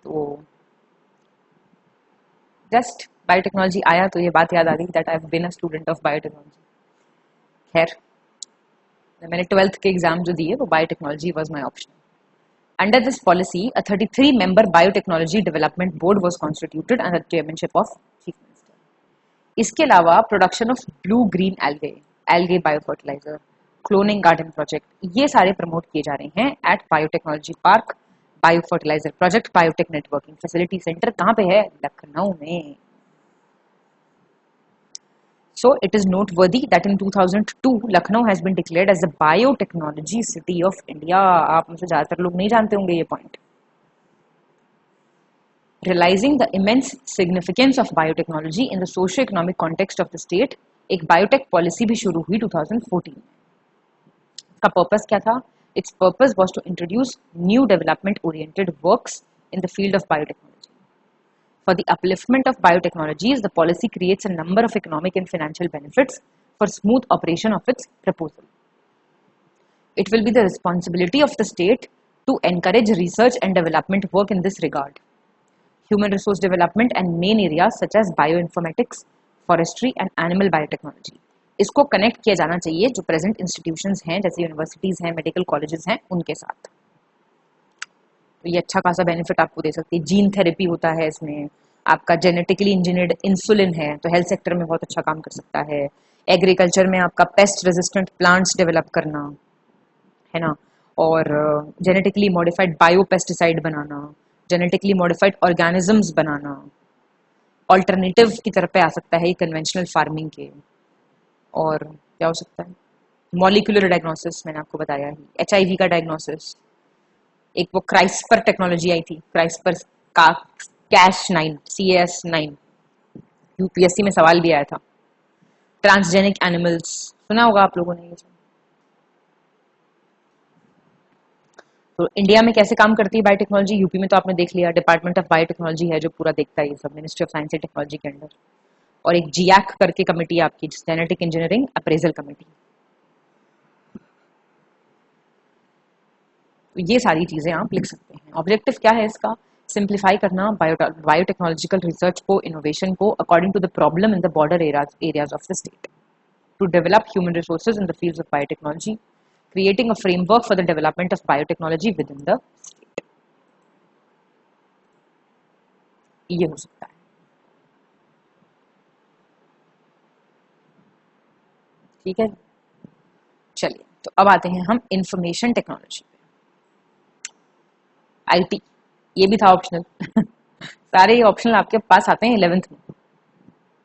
तो जस्ट बायोटेक्नोलॉजी आया तो ये बात याद आ गई that I have been a student of biotechnology. खैर, मैंने 12th के एग्जाम जो दिए वो biotechnology was my option. Under this policy, a 33-member biotechnology development board was constituted under the chairmanship of Chief Minister. इसके अलावा production of blue green algae biofertiliser, cloning garden project, ये सारे promote किए जा रहे हैं at biotechnology park biofertiliser project biotech networking facility centre. कहाँ पे है? लखनऊ में। So it is noteworthy that in 2002 Lucknow has been declared as the biotechnology city of India. आप मुझे ज्यादातर लोग नहीं जानते होंगे ये point. Realizing the immense significance of biotechnology in the socio-economic context of the state, एक बायोटेक पॉलिसी भी शुरू हुई 2014 में। इसका पर्पस क्या था? Its purpose was to introduce new development-oriented works in the field of biotechnology. For the upliftment of biotechnologies, the policy creates a number of economic and financial benefits for smooth operation of its proposal. It will be the responsibility of the state to encourage research and development work in this regard. Human resource development and main areas such as bioinformatics, forestry and animal biotechnology. इसको connect किया जाना चाहिए जो present institutions हैं जैसे universities हैं, medical colleges हैं, उनके साथ। तो ये अच्छा खासा बेनिफिट आपको दे सकती है। जीन थेरेपी होता है इसमें, आपका जेनेटिकली इंजीनियर्ड इंसुलिन है तो हेल्थ सेक्टर में बहुत अच्छा काम कर सकता है। एग्रीकल्चर में आपका पेस्ट रेजिस्टेंट प्लांट्स डेवलप करना है ना, और जेनेटिकली मॉडिफाइड बायोपेस्टिसाइड बनाना, जेनेटिकली मॉडिफाइड ऑर्गेनिजम्स बनाना, ऑल्टरनेटिव की तरफ पे आ सकता है कन्वेंशनल फार्मिंग के। और क्या हो सकता है, मॉलिक्यूलर डायग्नोसिस मैंने आपको बताया ही, HIV का डायग्नोसिस, एक वो क्राइस्पर टेक्नोलॉजी आई थी, क्राइस्पर का CAS9 UPSC में सवाल भी आया था। ट्रांसजेनिक एनिमल्स सुना होगा आप लोगों ने ये सब। तो इंडिया में कैसे काम करती है बायोटेक्नोलॉजी, यूपी में तो आपने देख लिया, डिपार्टमेंट ऑफ बायोटेक्नोलॉजी है जो पूरा देखता है ये सब, ministry of science and technology के अंडर। और एक जियाक करके कमेटी है आपकी, जेनेटिक इंजीनियरिंग अप्रेजल कमेटी। ये सारी चीजें आप लिख सकते हैं। ऑब्जेक्टिव क्या है इसका, सिंप्लीफाई करना बायोटेक्नोलॉजिकल रिसर्च को, इनोवेशन को according to the problem in the border areas of the state, to develop human resources in the fields of biotechnology, creating a framework for the development of biotechnology within the state. ये हो सकता है। ठीक है, चलिए तो अब आते हैं हम इंफॉर्मेशन टेक्नोलॉजी पे। IT ये भी था ऑप्शनल सारे ये ऑप्शनल आपके पास आते हैं 11th में।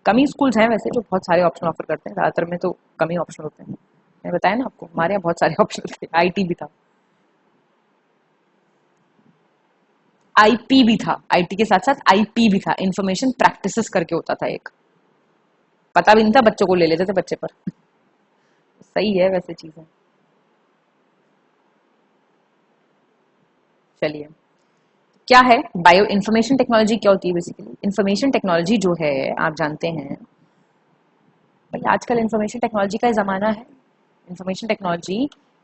कम ही स्कूल्स हैं वैसे जो बहुत सारे ऑप्शन ऑफर करते हैं, ज्यादातर में तो कम ही ऑप्शन होते हैं। मैंने बताया ना आपको, हमारे यहाँ बहुत सारे ऑप्शन थे। IT भी था, IP भी था, IT के साथ साथ IP भी था, इंफॉर्मेशन प्रैक्टिसेस करके होता था एक, पता भी नहीं था, बच्चों को ले लेते थे बच्चे पर सही है वैसे चीजें। चलिए क्या है बायो इंफॉर्मेशन टेक्नोलॉजी, क्या होती है बेसिकली। इंफॉर्मेशन टेक्नोलॉजी जो है आप जानते हैं भाई, आजकल इंफॉर्मेशन टेक्नोलॉजी का जमाना है। Information technology,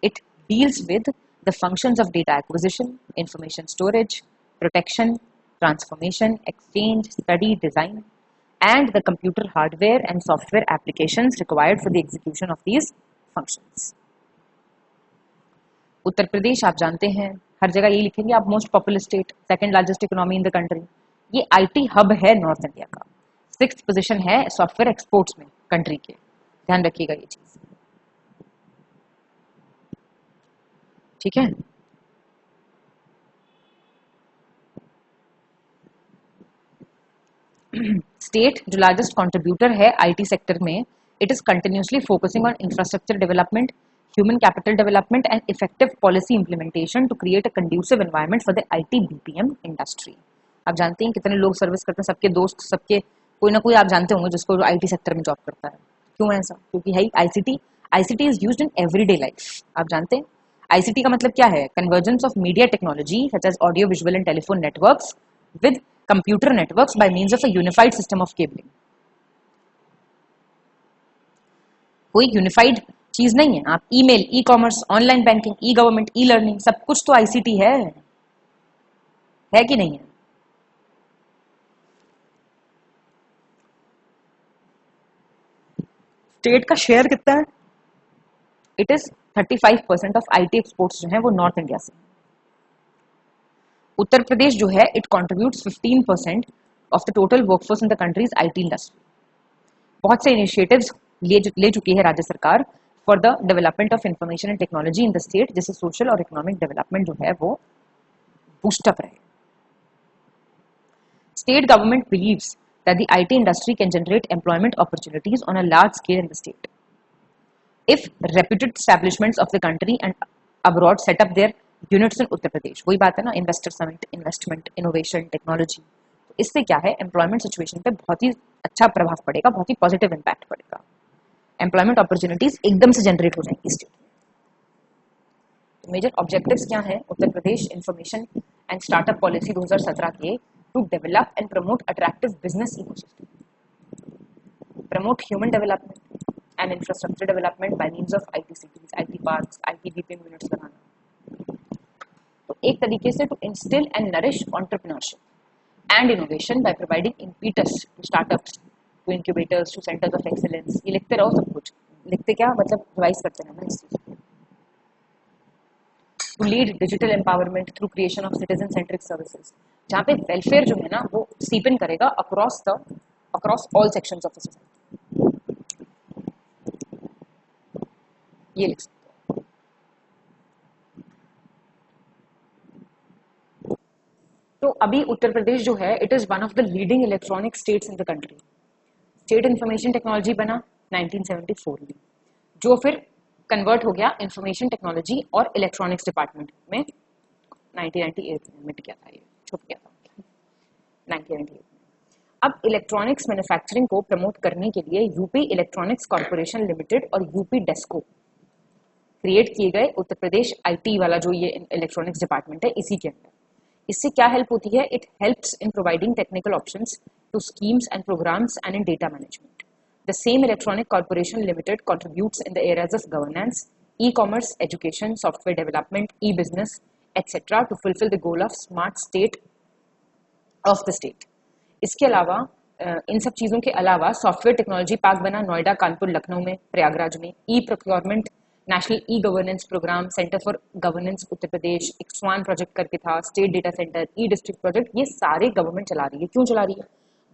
it deals with the functions of data acquisition, information storage, protection, transformation, exchange, study, design, and the computer hardware and software applications required for the execution of these functions. Uttar Pradesh आप जानते हैं, हर जगह यही लिखेंगे आप, most popular state, second largest economy in the country. ये IT hub है north India का, 6th पोजीशन है सॉफ्टवेयर एक्सपोर्ट्स में कंट्री के, ध्यान रखिएगा ये चीज। ठीक है, स्टेट जो लार्जेस्ट कंट्रीब्यूटर है IT सेक्टर में, it is continuously focusing on infrastructure development, human capital development and effective policy implementation to create a conducive environment for the IT BPM industry. आप जानते हैं कितने लोग सर्विस करते हैं, सबके दोस्त, सबके कोई ना कोई आप जानते होंगे जिसको IT सेक्टर में जॉब करता है। क्यों है ऐसा, क्योंकि है ICT is used in everyday life. आप जानते हैं ICT का मतलब क्या है, convergence of media technology such as audio visual and telephone networks with computer networks by means of a unified system of cabling. कोई यूनिफाइड चीज नहीं है। आप email, e commerce, online banking, e government, e learning, सब कुछ तो ICT है कि नहीं है। स्टेट का शेयर कितना है, it is 35% of IT exports जो है वो नॉर्थ इंडिया से। उत्तर प्रदेश जो है it contributes 15% of the total workforce in the countries IT industry. बहुत से इनिशिएटिव्स ले चुकी है राज्य सरकार for the development of information and technology in the state, जिससे सोशल और इकोनॉमिक डेवलपमेंट जो है वो बूस्टअप रहे। State government believes that the IT industry can generate employment opportunities on a large scale in the state if reputed establishments of the country and abroad set up their units in Uttar Pradesh। वही बात है ना, investor summit, investment, innovation, technology. तो इससे क्या है, employment situation पे बहुत ही अच्छा प्रभाव पड़ेगा, बहुत ही पॉजिटिव इम्पैक्ट पड़ेगा। एम्प्लॉयमेंट अपॉर्चुनिटीज एकदम से जनरेट हो जाएंगी स्टेट में। मेजर ऑब्जेक्टिव्स क्या हैं Uttar Pradesh information and startup policy 2017 के? To develop and promote attractive business ecosystem, promote human development and infrastructure development by means of IT cities, IT parks, IT BPM units लगाना। तो एक तरीके से to instil and nourish entrepreneurship and innovation by providing impetus to startups, to incubators, to centres of excellence. ये लिखते रहो सब कुछ, लिखते क्या मतलब रिवाइज करते रहना इस चीज को। To lead digital empowerment through creation of citizen centric services, जहाँ पे वेलफेयर जो है ना वो सीप इन करेगा across all sections of the society. ये लिख सकते हो। तो अभी उत्तर प्रदेश जो है it is one of the leading electronic states in the country. State information technology बना 1974 में, जो फिर कन्वर्ट हो गया इंफॉर्मेशन टेक्नोलॉजी और इलेक्ट्रॉनिक्स डिपार्टमेंट में 1998 में मिट गया था, ये छुप गया था 1998 में। अब इलेक्ट्रॉनिक्स मैन्युफैक्चरिंग को प्रमोट करने के लिए यूपी इलेक्ट्रॉनिक्स कॉर्पोरेशन लिमिटेड और यूपी डेस्को क्रिएट किए गए उत्तर प्रदेश आईटी वाला जो ये इलेक्ट्रॉनिक्स डिपार्टमेंट है इसी के अंदर। इससे क्या हेल्प होती है? It helps in providing technical options to schemes and programmes and in data management. The same electronic corporation limited contributes in the areas of governance, e-commerce, education, software development, e-business, etc. to fulfill the goal of smart state of the state. इसके अलावा इन सब चीज़ों के अलावा software technology park बना नोएडा, कानपुर, लखनऊ में, प्रयागराज में। E procurement, national e governance programme, centre for governance Uttar Pradesh, एक स्वान प्रोजेक्ट करके था, state data centre, e district project, ये सारे गवर्नमेंट चला रही है। क्यों चला रही है?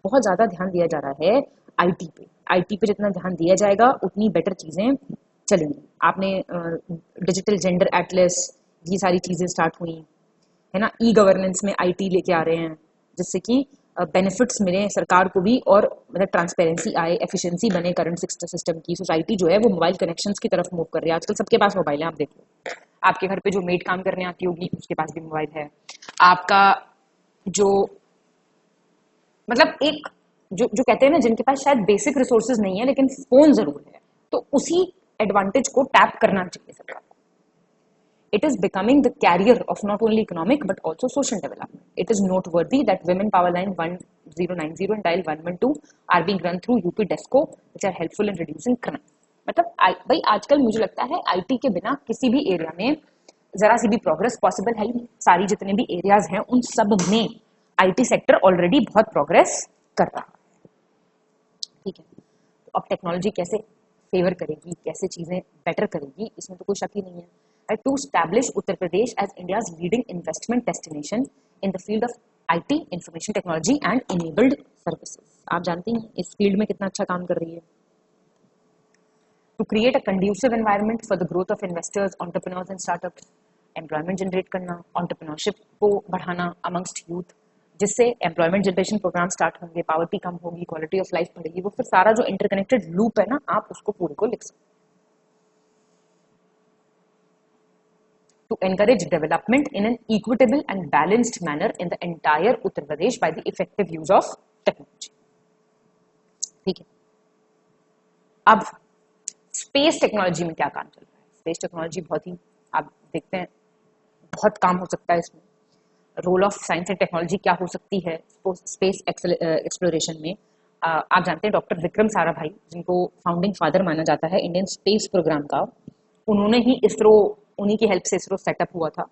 बहुत ज़्यादा ध्यान दिया जा रहा है आईटी पे। आईटी पे जितना ध्यान दिया जाएगा उतनी बेटर चीजें चलेंगी। आपने डिजिटल जेंडर एटलस, ये सारी चीजें स्टार्ट हुई है ना। ई गवर्नेंस में आईटी लेके आ रहे हैं जिससे कि बेनिफिट्स मिले सरकार को भी और मतलब ट्रांसपेरेंसी आए, एफिशिएंसी बने करंट सिस्टम की। सोसाइटी जो है वो मोबाइल कनेक्शंस की तरफ मूव कर रही है। आजकल सबके पास मोबाइल है, आप देख लो। आपके घर पे जो मेड काम करने आती होगी उसके पास भी मोबाइल है। आपका जो मतलब एक जो कहते हैं ना जिनके पास शायद बेसिक रिसोर्सेज नहीं है लेकिन फोन जरूर है, तो उसी एडवांटेज को टैप करना चाहिए सरकार को। It is becoming the carrier of not only economic but also social development. It is noteworthy that women power line 1090 and dial 112 are being run through UP DESCO which are helpful in reducing crime। मतलब भाई आजकल मुझे लगता है IT के बिना किसी भी एरिया में जरा सी भी प्रोग्रेस पॉसिबल है ही नहीं। सारी जितने भी एरियाज हैं उन सब में आईटी सेक्टर ऑलरेडी बहुत प्रोग्रेस कर रहा है। ठीक है, तो अब टेक्नोलॉजी कैसे फेवर करेगी, कैसे चीजें बेटर करेगी, इसमें तो कोई शक ही नहीं है। To establish Uttar Pradesh as India's leading investment destination in the field of IT, information technology and enabled services. आप जानती हैं इस फील्ड में कितना अच्छा काम कर रही है। To create a conducive environment for the growth of investors, entrepreneurs and startups, employment generate करना, एंटरप्रेन्योरशिप को बढ़ाना अमंगस्ट यूथ, जिससे एम्प्लॉयमेंट जनरेशन प्रोग्राम स्टार्ट होंगे, पॉवर्टी कम होगी, क्वालिटी ऑफ लाइफ बढ़ेगी। वो फिर सारा जो इंटरकनेक्टेड लूप है ना, आप उसको पूरे को लिख सकते। To encourage development in an equitable and balanced manner in the entire Uttar Pradesh by the effective use of technology. ठीक है, अब स्पेस टेक्नोलॉजी में क्या काम चल रहा है? स्पेस टेक्नोलॉजी बहुत ही आप देखते हैं बहुत काम हो सकता है इसमें। Role of science and technology क्या हो सकती है स्पेस एक्सप्लोरेशन में? आप जानते हैं डॉक्टर विक्रम साराभाई, जिनको फाउंडिंग फादर माना जाता है इंडियन स्पेस प्रोग्राम का, उन्होंने ही इसरो, उन्हीं की हेल्प से इसरो सेटअप हुआ था।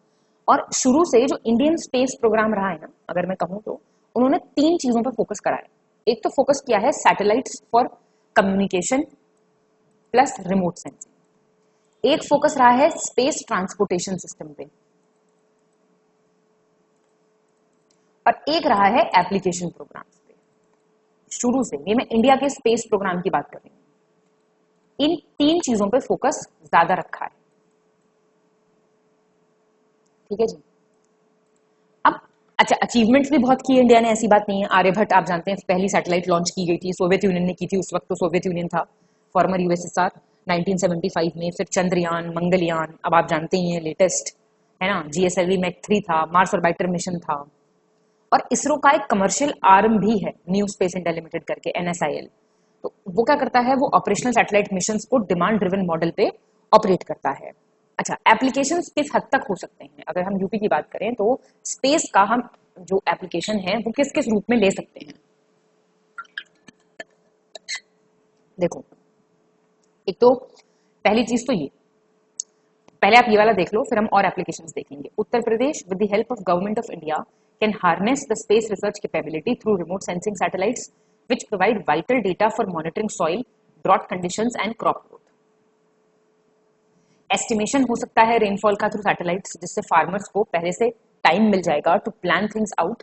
और शुरू से जो इंडियन स्पेस प्रोग्राम रहा है ना, अगर मैं कहूँ तो उन्होंने 3 चीजों पर फोकस करा है। एक तो फोकस किया है satellites for communication plus remote sensing. एक फोकस रहा है स्पेस ट्रांसपोर्टेशन सिस्टम पे, और एक रहा है एप्लीकेशन प्रोग्राम्स पे। शुरू से ये मैं इंडिया के स्पेस प्रोग्राम की बात कर रही हूं। इन 3 चीजों पे फोकस ज्यादा रखा है। ठीक है जी। अब अच्छा, अचीवमेंट्स भी बहुत की इंडिया ने, ऐसी बात नहीं है। आर्यभट्ट आप जानते हैं पहली सैटेलाइट लॉन्च की गई थी, सोवियत यूनियन ने की थी। उस वक्त तो सोवियत यूनियन था, फॉर्मर यूएसएसआर, 1975 में। फिर चंद्रयान, मंगलयान, अब आप जानते ही हैं लेटेस्ट है ना, GSLV मैक 3 था, मार्स ऑर्बिटर मिशन था। और इसरो का एक कमर्शियल आर्म भी है, न्यू स्पेस इंडिया लिमिटेड करके, NSIL। तो वो क्या करता है, वो ऑपरेशनल सैटेलाइट मिशंस को डिमांड ड्रिवन मॉडल पे ऑपरेट करता है। अच्छा, एप्लीकेशंस किस हद तक हो सकते हैं? अगर हम यूपी की बात करें तो स्पेस का हम जो एप्लीकेशन है वो किस किस रूप में ले सकते हैं? देखो, एक तो पहली चीज तो ये, पहले आप ये वाला देख लो, फिर हम और एप्लीकेशंस देख लेंगे। Uttar Pradesh with the help of government of India can harness the space research capability through remote sensing satellites which provide vital data for monitoring soil, drought conditions and crop growth. Estimation हो सकता है rainfall का through satellites, जिससे farmers को पहले से time मिल जाएगा to plan things out,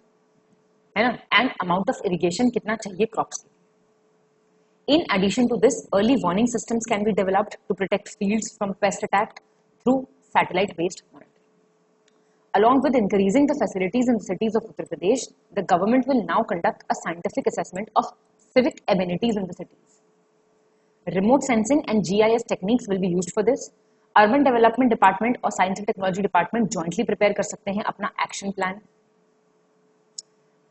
है ना, एंड अमाउंट ऑफ इरिगेशन कितना चाहिए क्रॉप्स के। In addition to this, early warning systems can be developed to protect fields from pest attack through satellite-based monitoring. Along with increasing the facilities in the cities of Uttar Pradesh, the government will now conduct a scientific assessment of civic amenities in the cities. Remote sensing and GIS techniques will be used for this. Urban Development Department और Science and Technology Department jointly prepare कर सकते हैं अपना action plan.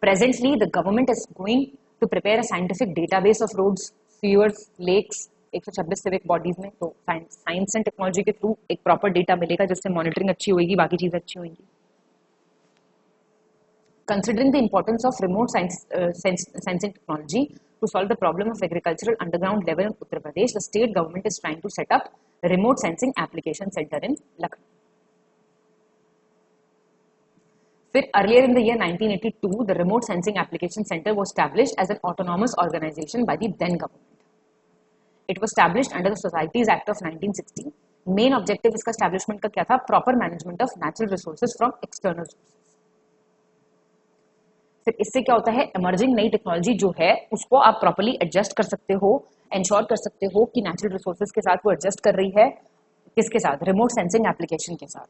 Presently, the government is going to prepare a scientific database of roads, sewers, lakes, 126 civic bodies में, तो science and technology के through एक proper data मिलेगा जिससे मॉनिटरिंग अच्छी होगी, बाकी चीजें अच्छी होंगी। Considering the importance of remote sensing technology to solve the problem of agricultural underground level in Uttar Pradesh, the state government is trying to set up a remote sensing application center in Lucknow. Then earlier in the year 1982, the Remote Sensing Application Center was established as an autonomous organization by the then government. It was established under the Societies Act of 1960. Main objective इसका establishment का क्या था? Proper management of natural resources from external sources. फिर इससे क्या होता है? Emerging नई टेक्नोलॉजी जो है उसको आप प्रॉपर्ली एडजस्ट कर सकते हो, इंश्योर कर सकते हो कि नेचुरल रिसोर्सेज के साथ वो एडजस्ट कर रही है, किसके साथ? रिमोट सेंसिंग एप्लीकेशन के साथ।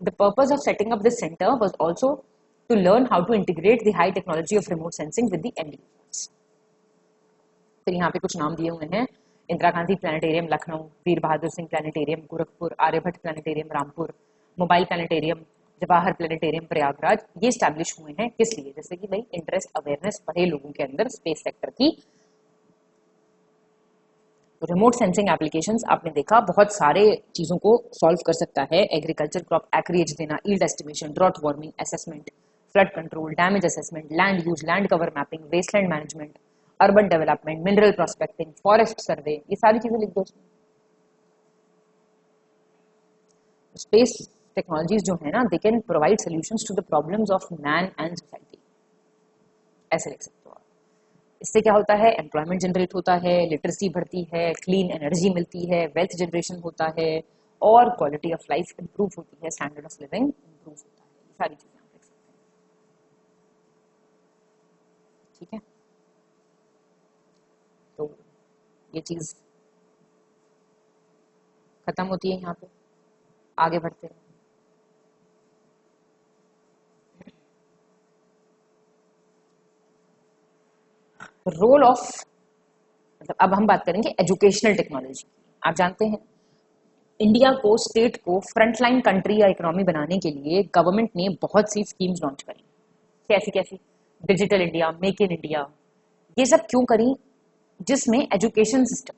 The purpose of setting up this center was also to learn how to integrate the high technology of remote sensing with the end users. फिर यहाँ पे कुछ नाम दिए हुए हैं: Indira Gandhi planetarium Lucknow, Veer Bahadur Singh planetarium Gorakhpur, Aryabhatta planetarium Rampur, mobile planetarium Jawahar planetarium Prayagraj. ये स्टैब्लिश हुए हैं किस लिए? जैसे कि भाई इंटरेस्ट अवेयरनेस बढ़े लोगों के अंदर स्पेस सेक्टर की। रिमोट सेंसिंग एप्लीकेशंस आपने देखा बहुत सारे चीजों को सॉल्व कर सकता है। एग्रीकल्चर क्रॉप एक्रिएज देना, yield estimation, drought warming assessment, flood control, damage assessment, land use, land cover mapping, wasteland management, urban development, mineral prospecting, forest survey, ये सारी चीजें लिख दो। स्पेस टेक्नोलॉजीज जो है ना, they can provide solutions to the problems of man and society, ऐसे लिख सकते हो आप। इससे क्या होता है? एम्प्लॉयमेंट जनरेट होता है, लिटरेसी बढ़ती है, क्लीन एनर्जी मिलती है, वेल्थ जनरेशन होता है और क्वालिटी ऑफ लाइफ इंप्रूव होती है, स्टैंडर्ड ऑफ लिविंग इंप्रूव होता है। ये सारी चीजें आप लिख सकते हैं, ठीक है। तो ये चीज खत्म होती है यहाँ पे, आगे बढ़ते हैं। रोल ऑफ, मतलब अब हम बात करेंगे एजुकेशनल टेक्नोलॉजी। आप जानते हैं इंडिया को, स्टेट को फ्रंटलाइन कंट्री या इकोनॉमी बनाने के लिए गवर्नमेंट ने बहुत सी स्कीम्स लॉन्च करी। कैसी कैसी? Digital India, make in India, ये सब क्यों करी? जिसमें एजुकेशन सिस्टम,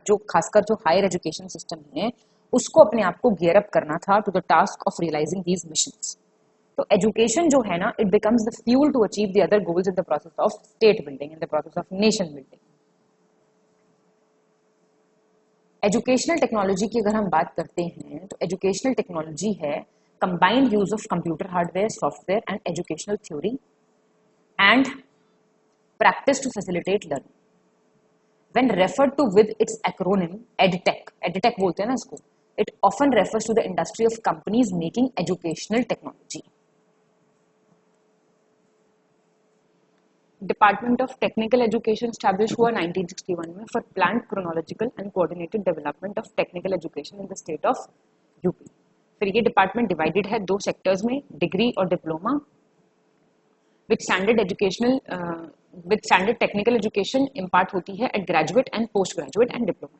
जो खासकर जो हायर एजुकेशन सिस्टम है, उसको अपने आप को गियर अप करना था to the task of realising these missions. तो एजुकेशन जो है ना, it becomes the fuel to achieve the other goals in the process of state building, in the process of nation building. Educational technology की अगर हम बात करते हैं तो एजुकेशनल टेक्नोलॉजी है combined use of computer hardware, software and educational theory and practice to facilitate learning. When referred to with its acronym EdTech बोलते हैं ना इसको, it often refers to the industry of companies making educational technology. Department of technical education establish हुआ 1961 में for planned chronological and coordinated development of technical education in the state of UP. फिर ये department divided है दो sectors में, degree और diploma, with standard technical education impart होती है at graduate and post graduate and diploma.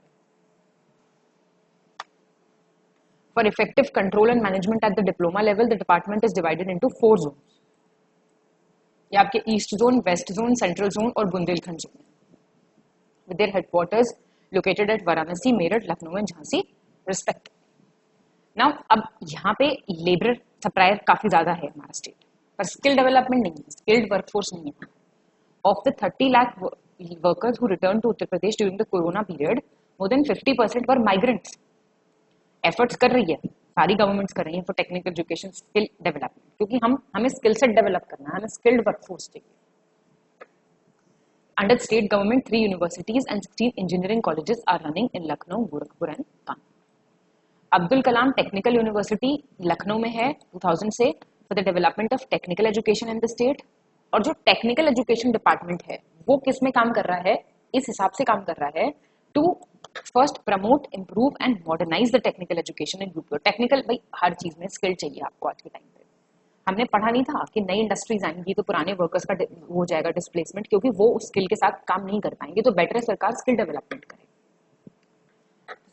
For effective control and management at the diploma level, the department is divided into 4 zones. ये आपके east zone, west zone, central zone और Bundelkhand zone, with their headquarters located at Varanasi, Meerut, Lucknow and Jhansi respectively. Now अब यहाँ पे labour supplier काफी ज्यादा है हमारा स्टेट, पर स्किल डेवलपमेंट नहीं है, स्किल्ड वर्कफोर्स नहीं है. Of the 30 lakh workers who returned to Uttar Pradesh during the corona period, more than 50% were migrants. Efforts कर रही है, सारी गवर्नमेंट्स कर रही हैं for technical education skill development, क्योंकि हमें स्किल सेट डेवलप करना है, हमें स्किल्ड वर्कफोर्स चाहिए. Under the state government, 3 universities and 16 engineering colleges are running in Lucknow, Gorakhpur and Kanpur. Abdul Kalam Technical University Lucknow में है 2000 से for the development of technical education in the state. और जो technical education department है वो किस में काम कर रहा है, इस हिसाब से काम कर रहा है to first promote, improve and modernise the technical education in UP. Technical भाई हर चीज में स्किल चाहिए आपको आज के टाइम पे. हमने पढ़ा नहीं था कि नई इंडस्ट्रीज आएंगी तो पुराने वर्कर्स का हो जाएगा डिस्प्लेसमेंट, क्योंकि वो उस स्किल के साथ काम नहीं कर पाएंगे. तो बेटर है सरकार स्किल डेवलपमेंट करे.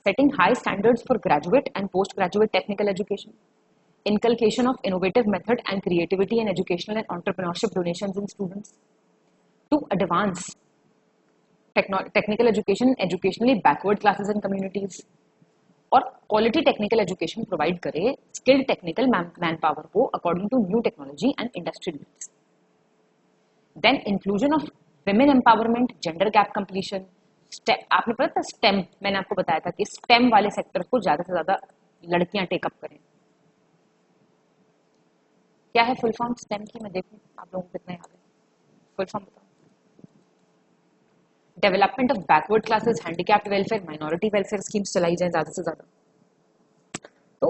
Setting high standards for graduate and post graduate technical education, inculcation of innovative method and creativity in educational and entrepreneurship donations in students, to advance technical education, educationally backward classes and communities, और quality technical education provide करे skilled technical manpower को according to new technology and industry needs. Then inclusion of women empowerment, gender gap completion, आपने पता था STEM, मैंने आपको बताया था कि STEM वाले सेक्टर को ज्यादा से ज्यादा लड़कियां टेकअप करें. क्या है फुल फॉर्म स्टेम की, मैं देखूं आप लोगों को कितना याद है. फुल फॉर्म बताओ. Development of backward classes, handicapped welfare, minority welfare schemes चलाई जाए ज्यादा से ज्यादा. तो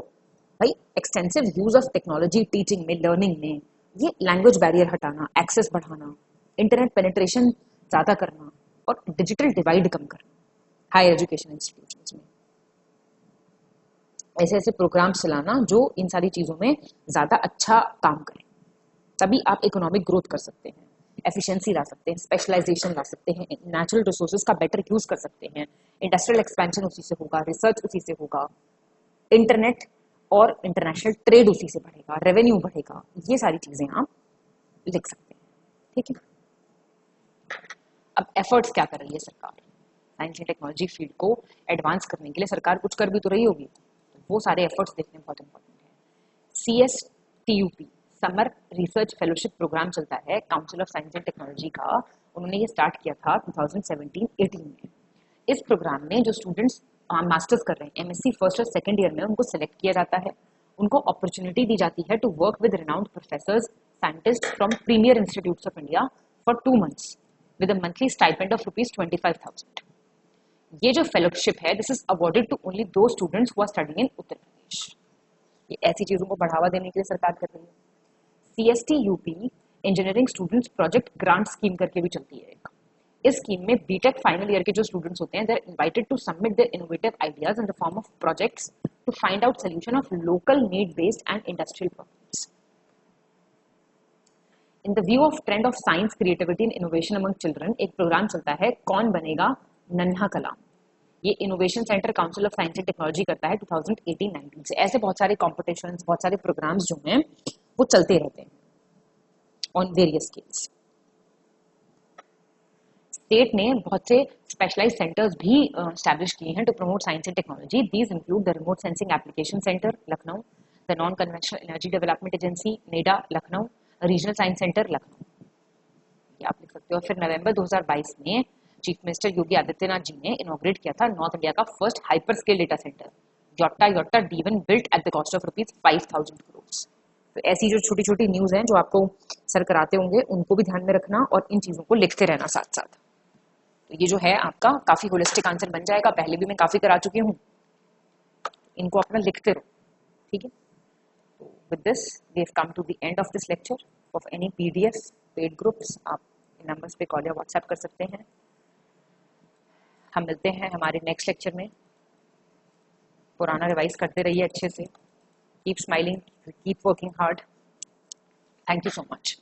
भाई extensive use of technology teaching में, लर्निंग में, ये लैंग्वेज बैरियर हटाना, एक्सेस बढ़ाना, इंटरनेट पेनिट्रेशन ज्यादा करना और डिजिटल डिवाइड कम करना हायर एजुकेशन इंस्टीट्यूशंस में. ऐसे ऐसे प्रोग्राम्स चलाना जो इन सारी चीजों में ज्यादा अच्छा काम करें, तभी आप इकोनॉमिक ग्रोथ कर सकते हैं, एफिशिएंसी ला सकते हैं, स्पेशलाइजेशन ला सकते हैं, नेचुरल रिसोर्सेज का बेटर यूज कर सकते हैं, इंडस्ट्रियल एक्सपेंशन उसी से होगा, रिसर्च उसी से होगा, इंटरनेट और इंटरनेशनल ट्रेड उसी से बढ़ेगा, रेवेन्यू बढ़ेगा. ये सारी चीजें आप लिख सकते हैं. ठीक है. अब एफर्ट्स क्या कर रही है सरकार साइंस एंड टेक्नोलॉजी फील्ड को एडवांस करने के लिए? सरकार कुछ कर भी तो रही होगी, वो सारे एफर्ट्स देखने बहुत इंपॉर्टेंट है. CSTUP summer research fellowship programme चलता है Council of science and Technology का. उन्होंने ये स्टार्ट किया था 2017-18 में. इस प्रोग्राम में जो स्टूडेंट्स मास्टर्स कर रहे हैं MSc फर्स्ट और सेकंड ईयर में, उनको सिलेक्ट किया जाता है, उनको अपॉर्चुनिटी दी जाती है to work with renowned professors, scientist from premier institutes of India for 2 months with a monthly stipend of ₹25,000. ये जो फेलोशिप है, this is awarded to only दो students who are studying in Uttar Pradesh. ये ऐसी चीजों को बढ़ावा देने के लिए सरकार कर रही है. CSTUP engineering students project grant scheme करके भी चलती है. इस स्कीम में बीटेक फाइनल ईयर के जो स्टूडेंट्स होते हैं, they are invited to submit their innovative ideas in the form of projects to find out solution of local need based and industrial problems. In the view of trend of science, creativity and innovation among children, एक programme चलता है कौन बनेगा नन्हा कलाम. ये innovation centre council of science and technology करता है 2018-19 से. ऐसे बहुत सारे कॉम्पिटिशन्स, बहुत सारे प्रोग्राम्स जो हैं वो चलते रहते हैं ऑन वेरियस स्केल्स. स्टेट ने बहुत से स्पेशलाइज्ड सेंटर्स भी एस्टैब्लिश किए हैं to promote science and technology. These include the remote sensing application centre Lucknow, the non conventional energy development agency NEDA Lucknow, regional science centre Lucknow. ये आप लिख सकते हो. फिर नवंबर 2022 में चीफ मिनिस्टर योगी आदित्यनाथ जी ने इनॉग्रेट किया था नॉर्थ इंडिया का first hyperscale data centre Yotta D1 built at the cost of ₹5,000 crores. तो ऐसी जो छोटी छोटी न्यूज हैं जो आपको सर कराते होंगे, उनको भी ध्यान में रखना और इन चीजों को लिखते रहना साथ साथ. तो ये जो है आपका काफी होलिस्टिक आंसर बन जाएगा. पहले भी मैं काफी करा चुकी हूँ, इनको अपना लिखते रहो. ठीक है. तो with this we have come to the end of this lecture. Of any PDF paid groups आप इन नंबर्स पे कॉल या व्हाट्सएप कर सकते हैं. हम मिलते हैं हमारे नेक्स्ट लेक्चर में. पुराना रिवाइज करते रहिए अच्छे से. Keep smiling, keep working hard. Thank you so much.